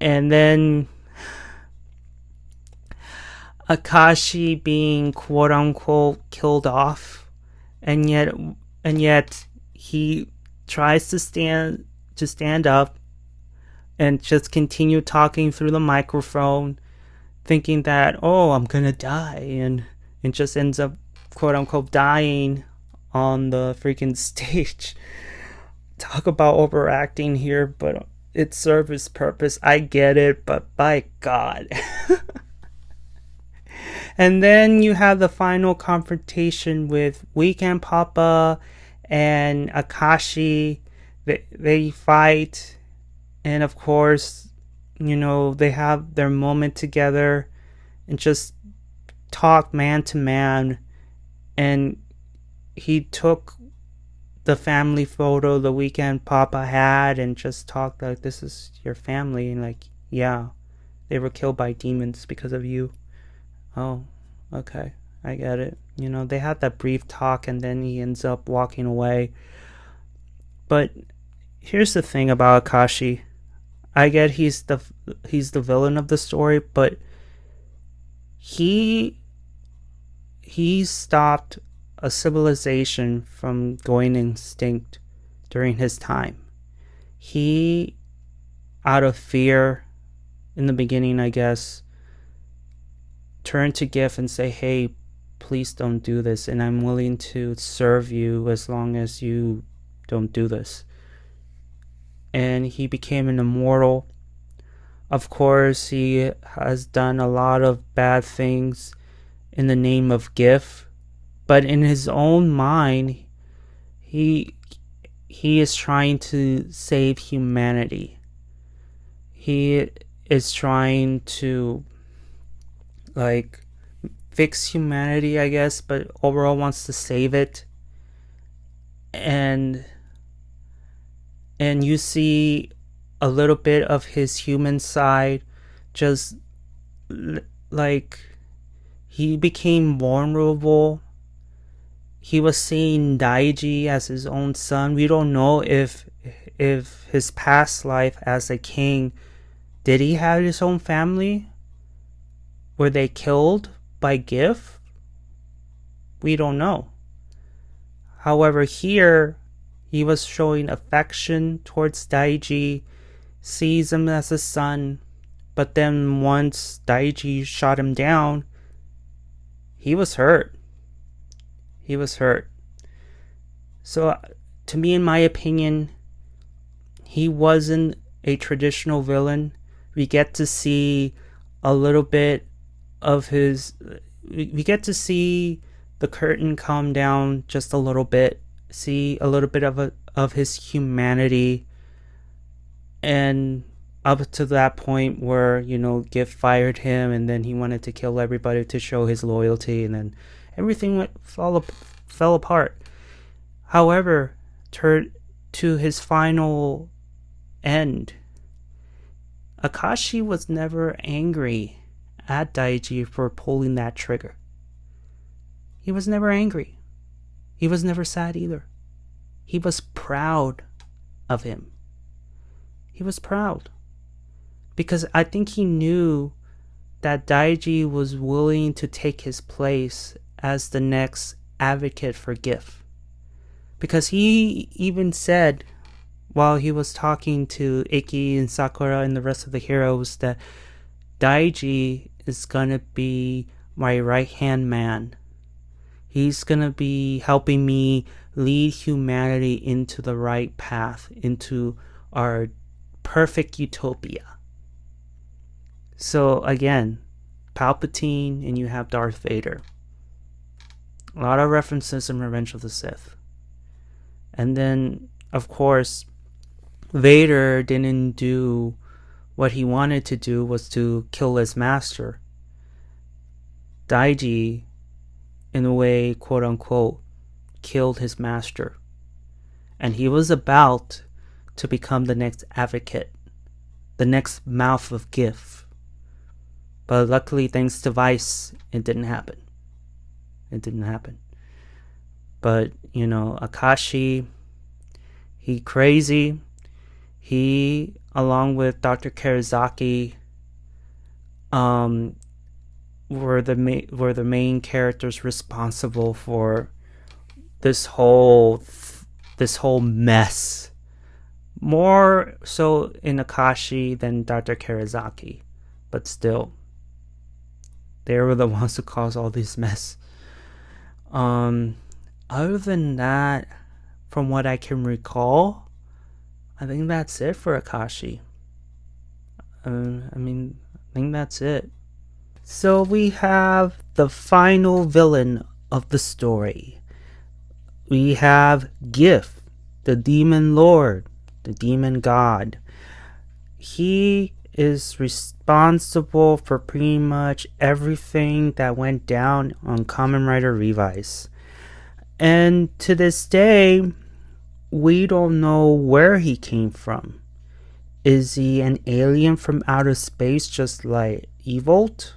And then Akaishi being quote unquote killed off, and yet he tries to stand up and just continue talking through the microphone, thinking that, oh, I'm gonna die, and just ends up quote unquote dying on the freaking stage. Talk about overacting here, but it served its purpose. I get it, but by God. And then you have the final confrontation with Weekend Papa and Akaishi. They fight, and of course, they have their moment together and just talk man to man. And he took the family photo the Weekend Papa had and just talked like, this is your family, and like, yeah, they were killed by demons because of you. Oh, okay, I get it. They had that brief talk, and then he ends up walking away. But here's the thing about Akaishi. I get he's the villain of the story, but he stopped a civilization from going extinct during his time. He, out of fear in the beginning, I guess, turned to Giff and say, hey, please don't do this, and I'm willing to serve you as long as you don't do this. And he became an immortal. Of course, he has done a lot of bad things in the name of Giff, but in his own mind, he is trying to save humanity. He is trying to, like, fix humanity, I guess, but overall wants to save it. And you see a little bit of his human side, just like he became vulnerable. He was seeing Daiji as his own son. We don't know if his past life as a king, did he have his own family? Were they killed by Giff? We don't know. However, here he was showing affection towards Daiji, sees him as a son, but then once Daiji shot him down, he was hurt. He was hurt. So, to me, in my opinion, he wasn't a traditional villain. We get to see a little bit of his... We get to see the curtain come down just a little bit. See a little bit of his humanity. And up to that point where, Giff fired him, and then he wanted to kill everybody to show his loyalty, and then everything fell apart. However, to his final end, Akaishi was never angry at Daiji for pulling that trigger. He was never angry. He was never sad either. He was proud of him. He was proud. Because I think he knew that Daiji was willing to take his place as the next advocate for Giff. Because he even said, while he was talking to Iki and Sakura and the rest of the heroes, that Daiji is gonna be my right-hand man. He's gonna be helping me lead humanity into the right path, into our perfect utopia. So again, Palpatine, and you have Darth Vader. A lot of references in Revenge of the Sith. And then, of course, Vader didn't do what he wanted to do, was to kill his master. Daiji, in a way, quote unquote, killed his master. And he was about to become the next advocate, the next mouth of Giff. But luckily, thanks to Vice, it didn't happen. It didn't happen. But, Akaishi, he crazy. He, along with Dr. Karizaki, were the main characters responsible for this whole mess. More so in Akaishi than Dr. Karizaki, but still, they were the ones who caused all this mess. Other than that, from what I can recall, I think that's it for Akaishi. I think that's it. So we have the final villain of the story. We have Giff, the demon lord, the demon god. He is responsible for pretty much everything that went down on Kamen Rider Revice. And to this day, we don't know where he came from. Is he an alien from outer space just like Evolt?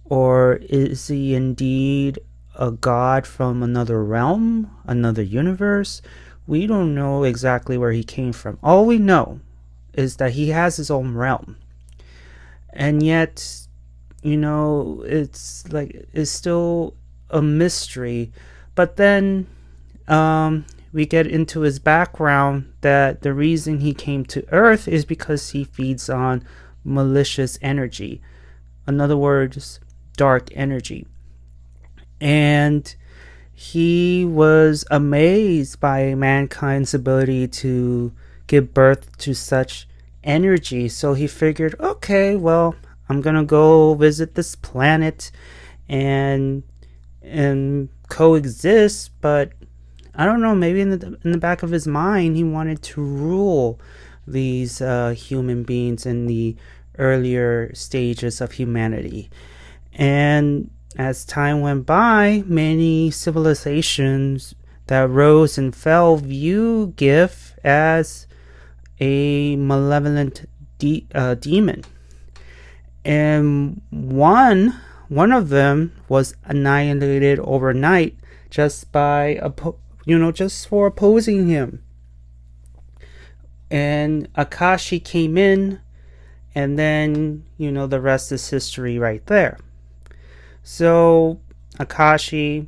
Or is he indeed a god from another realm, another universe? We don't know exactly where he came from. All we know is that he has his own realm. And yet, it's still a mystery. But then we get into his background that the reason he came to Earth is because he feeds on malicious energy. In other words, dark energy. And he was amazed by mankind's ability to give birth to such energy. So he figured, okay, well, I'm gonna go visit this planet and coexist. But I don't know, maybe in the back of his mind, he wanted to rule these human beings in the earlier stages of humanity. And as time went by, many civilizations that rose and fell view Giff as a malevolent demon. And one of them was annihilated overnight just by just for opposing him. And Akaishi came in, and then the rest is history right there. So Akaishi,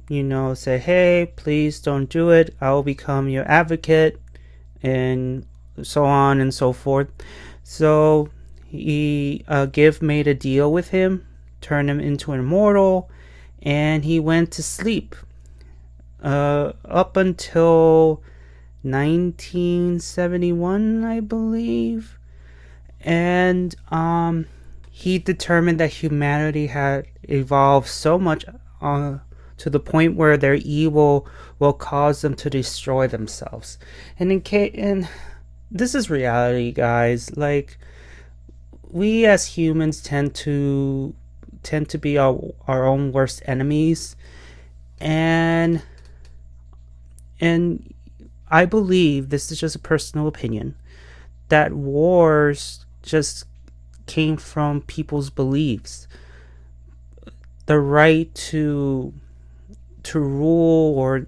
said, hey, please don't do it. I'll become your advocate, and so on and so forth. So Giff made a deal with him, turned him into an immortal, and he went to sleep up until 1971, I believe. And he determined that humanity had evolved so much to the point where their evil will cause them to destroy themselves. And this is reality, guys. Like, we as humans tend to be our own worst enemies, and and I believe, this is just a personal opinion, that wars just came from people's beliefs. The right to rule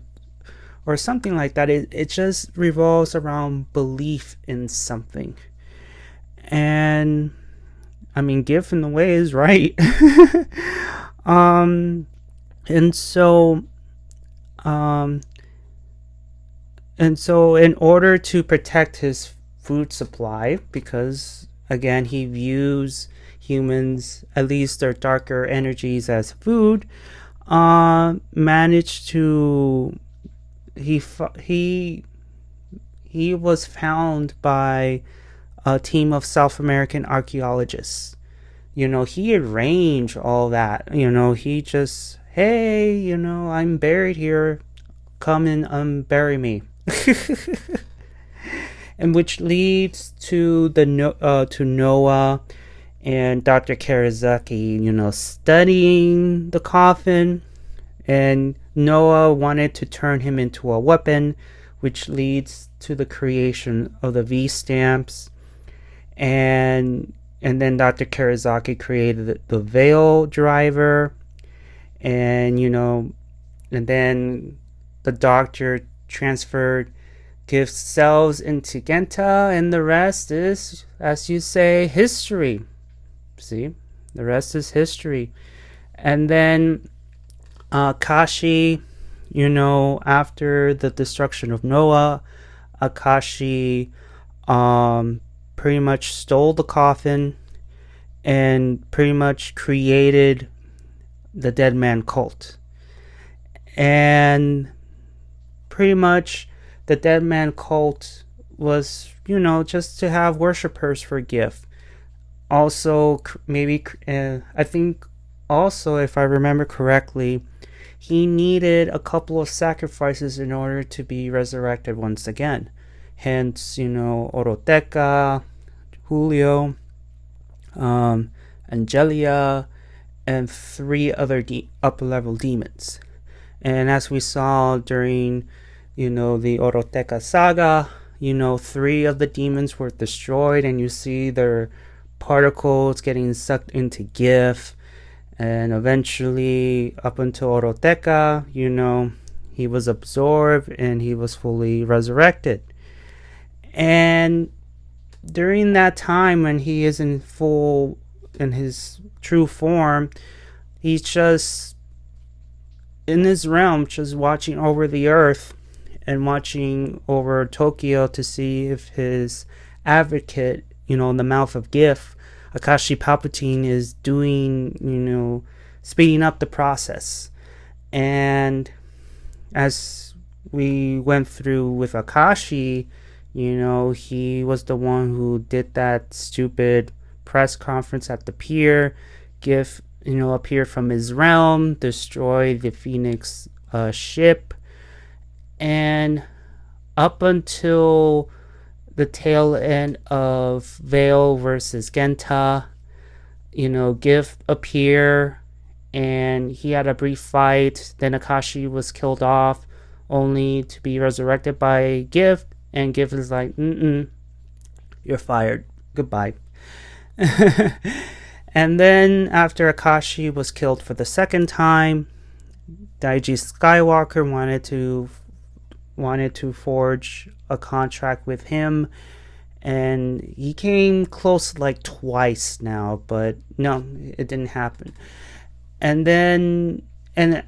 or something like that. It just revolves around belief in something. And I mean, Giff in the way is right. um and so um and so in order to protect his food supply, because again he views humans, at least their darker energies, as food, managed to he he was found by a team of South American archaeologists. He arranged all that. He just, hey, I'm buried here, come and unbury me. And which leads to to Noah and Dr. Karizaki, studying the coffin, and Noah wanted to turn him into a weapon, which leads to the creation of the V stamps, and then Dr. Karizaki created the Vail driver, and and then the doctor transferred Gift cells into Genta, and the rest is, as you say, history. See, the rest is history. And then Akashi, after the destruction of Noah, Akashi pretty much stole the coffin and pretty much created the Deadman cult. And pretty much the Deadman cult was, just to have worshippers for Giff. Also, maybe, I think also, if I remember correctly, he needed a couple of sacrifices in order to be resurrected once again. Hence, Olteca, Julio, Angelia, and 3 other upper level demons. And as we saw during, the Olteca saga, 3 of the demons were destroyed, and you see their particles getting sucked into Giff. And eventually, up until Olteca, he was absorbed and he was fully resurrected. And during that time, when he is in his true form, he's just in his realm, just watching over the earth and watching over Tokyo to see if his advocate, in the mouth of Giff, Akashi Palpatine, is doing, speeding up the process. And as we went through with Akashi, he was the one who did that stupid press conference at the pier. Giff, appeared from his realm, destroyed the Phoenix ship, and up until the tail end of Vail versus Genta, Giff appeared and he had a brief fight. Then Akashi was killed off, only to be resurrected by Giff, and Giff is like, you're fired, goodbye. And then after Akashi was killed for the second time, Daiji Skywalker wanted to forge a contract with him, and he came close like twice now, but no, it didn't happen. And then, and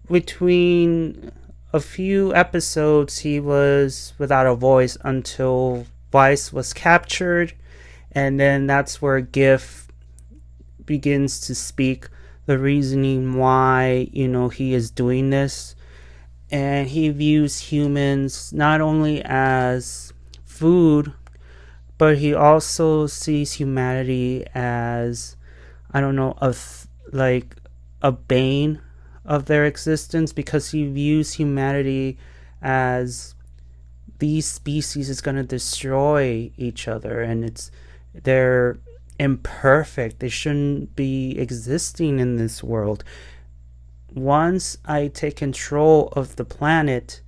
between a few episodes, he was without a voice until Vice was captured, and then that's where Giff begins to speak the reasoning why, he is doing this. And he views humans not only as food, but he also sees humanity as, I don't know, like a bane of their existence, because he views humanity as these species is going to destroy each other, and they're imperfect. They shouldn't be existing in this world. Once I take control of the planet,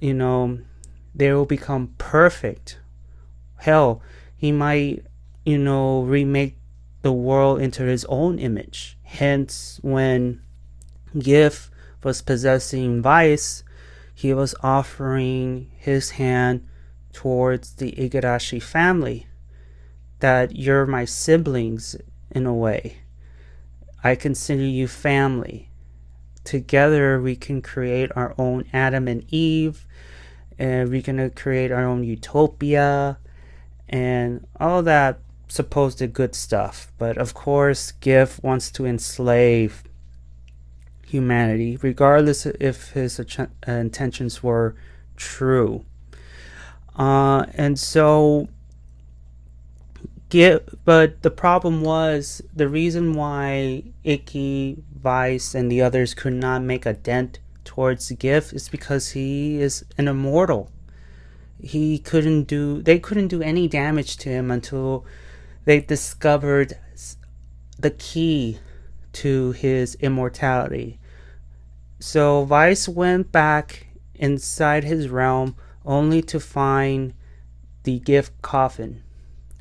they will become perfect. Hell, he might, remake the world into his own image. Hence, when Giff was possessing Vice, he was offering his hand towards the Igarashi family. That you're my siblings in a way. I consider you family. Together we can create our own Adam and Eve, and we're gonna create our own utopia and all that supposed good stuff. But of course, Giff wants to enslave humanity, regardless if his intentions were true. And so, but the problem was, the reason why Ikki, Vice, and the others could not make a dent towards Giff is because he is an immortal. They couldn't do any damage to him until they discovered the key to his immortality. So Vice went back inside his realm only to find the Giff coffin.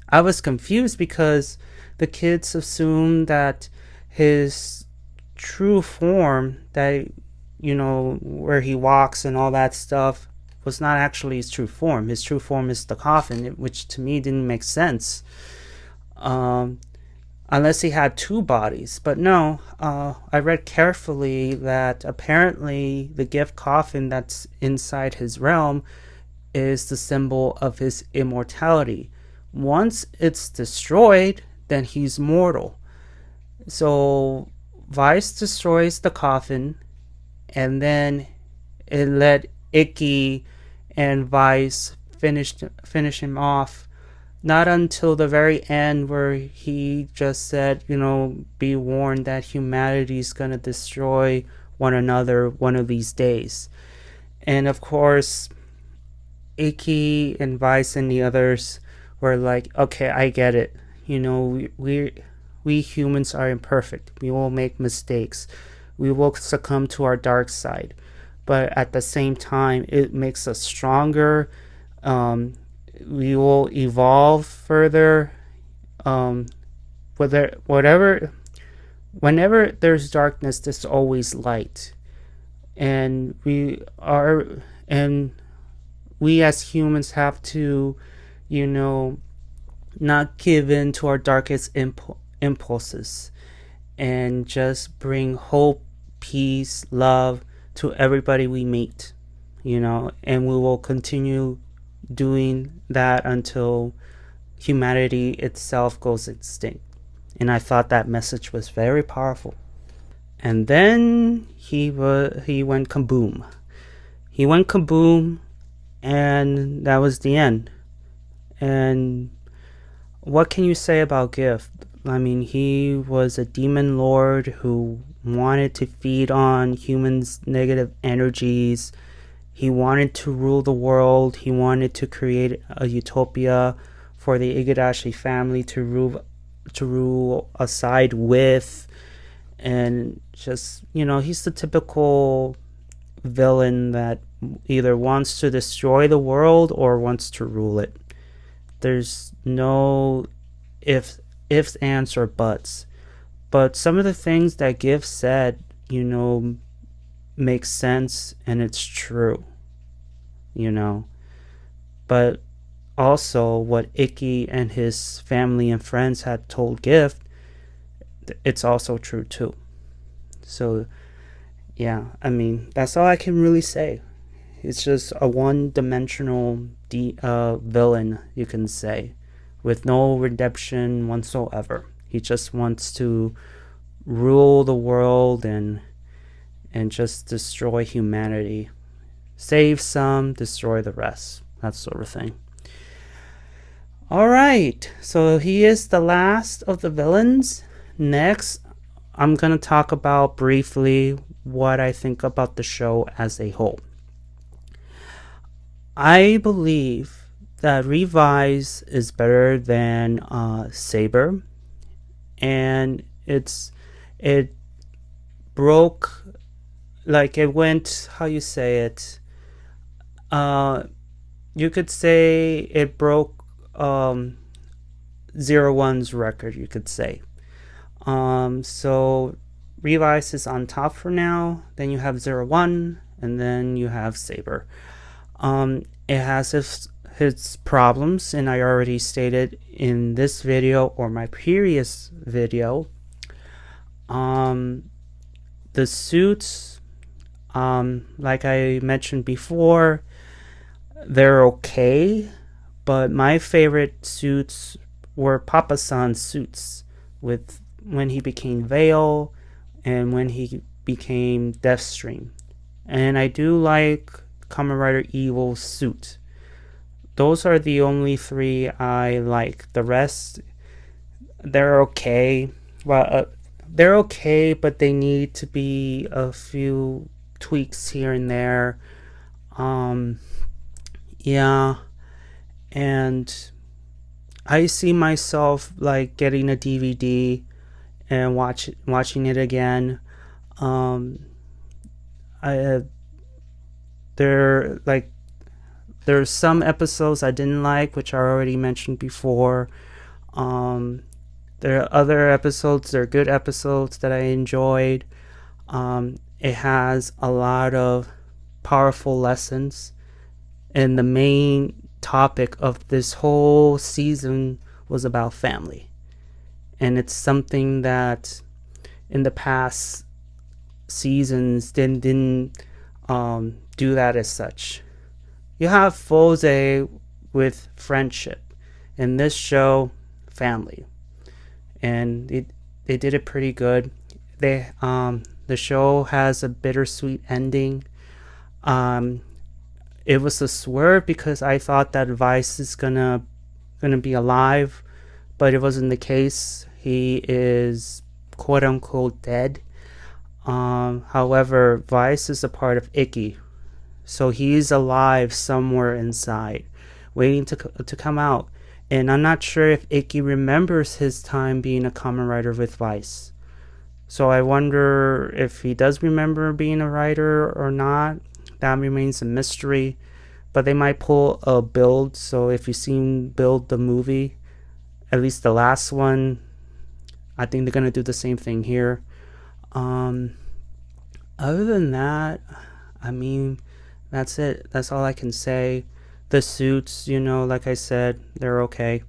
I was confused because the kids assumed that his true form, that, where he walks and all that stuff, was not actually his true form. His true form is the coffin, which to me didn't make sense. Unless he had two bodies. But no, I read carefully that apparently the Giff coffin that's inside his realm is the symbol of his immortality. Once it's destroyed, then he's mortal. So Vice destroys the coffin, and then it let Ikki and Vice finish him off. Not until the very end, where he just said, be warned that humanity's gonna destroy one another one of these days. And of course, Ikki and Vice and the others were like, okay, I get it. We humans are imperfect. We will make mistakes. We will succumb to our dark side. But at the same time, it makes us stronger. We will evolve further. Whenever there's darkness, there's always light. And we as humans have to, not give in to our darkest impulses, and just bring hope, peace, love to everybody we meet, and we will continue doing that until humanity itself goes extinct. And I thought that message was very powerful. And then he went kaboom. He went kaboom, and that was the end. And what can you say about Giff? I mean, he was a demon lord who wanted to feed on humans' negative energies. He wanted to rule the world. He wanted to create a utopia for the Igarashi family to rule aside with. And just, he's the typical villain that either wants to destroy the world or wants to rule it. There's no ifs, ands, or buts. But some of the things that Giff said, makes sense, and it's true. But also what Ikki and his family and friends had told Giff, it's also true too. So yeah, I mean, that's all I can really say. It's just a one-dimensional villain, you can say, with no redemption whatsoever. He just wants to rule the world and just destroy humanity. Save some, destroy the rest. That sort of thing. Alright, so he is the last of the villains. Next, I'm going to talk about briefly what I think about the show as a whole. I believe that Revice is better than Saber, and it broke, like it went, how you say it, you could say it broke Zero One's record, you could say. So Revice is on top for now, then you have 01, and then you have Saber. It has its problems, and I already stated in this video or my previous video. The suits, like I mentioned before, they're okay, but my favorite suits were Papa-san's suits, with when he became Vail and when he became Deathstream. And I do like Kamen Rider Evil's suit. Those are the only three I like. The rest, they're okay. Well, they're okay, but they need to be a few tweaks here and there. Yeah, and I see myself like getting a DVD and watching it again. There's some episodes I didn't like, which I already mentioned before. There are other episodes, they're good episodes that I enjoyed. It has a lot of powerful lessons, and the main topic of this whole season was about family. And it's something that in the past seasons didn't do that as such. You have Fose with friendship. In this show, family. And they did it pretty good. The show has a bittersweet ending. It was a swerve because I thought that Vice is gonna be alive, but it wasn't the case. He is quote unquote dead. However, Vice is a part of Ikki, so he's alive somewhere inside, waiting to come out. And I'm not sure if Ikki remembers his time being a Kamen Rider with Vice. So I wonder if he does remember being a writer or not. That remains a mystery. But they might pull a Build. So if you've seen Build the movie, at least the last one, I think they're going to do the same thing here. Other than that, I mean, that's it. That's all I can say. The suits, you know, like I said, they're okay.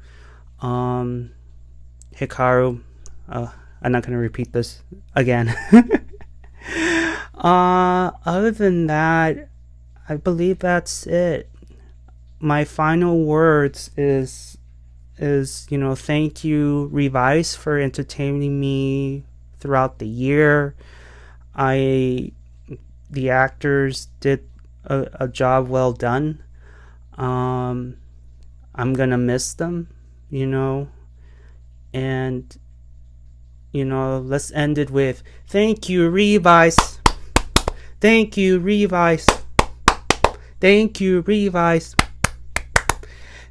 Hikaru, I'm not going to repeat this again. Other than that, I believe that's it. My final words is you know, thank you Revice for entertaining me throughout the year. The actors did a job well done. I'm gonna miss them, you know, and you know, let's end it with thank you Revice. Thank you Revice. Thank you Revice.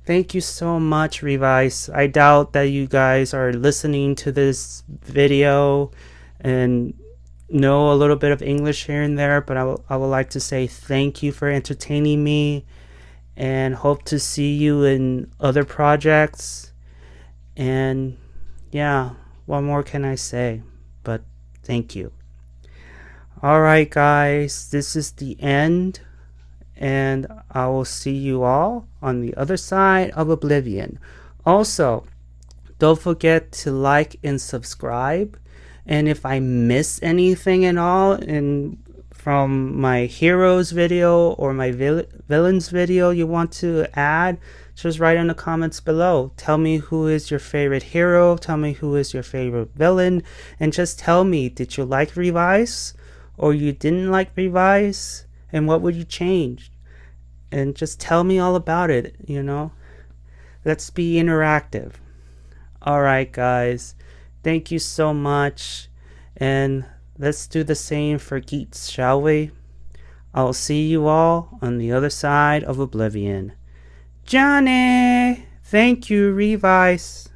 Thank you so much Revice. I doubt that you guys are listening to this video and know a little bit of English here and there, but I would like to say thank you for entertaining me, and hope to see you in other projects. And yeah, what more can I say but thank you. Alright guys, this is the end, and I will see you all on the other side of Oblivion. Also, don't forget to like and subscribe, and if I miss anything at all from my heroes video or my villains video you want to add, just write in the comments below. Tell me who is your favorite hero, tell me who is your favorite villain, and just tell me, did you like Revice or you didn't like Revice, and what would you change? And just tell me all about it, you know. Let's be interactive. Alright guys, thank you so much, and let's do the same for Geets, shall we? I'll see you all on the other side of Oblivion. Johnny! Thank you, Revice.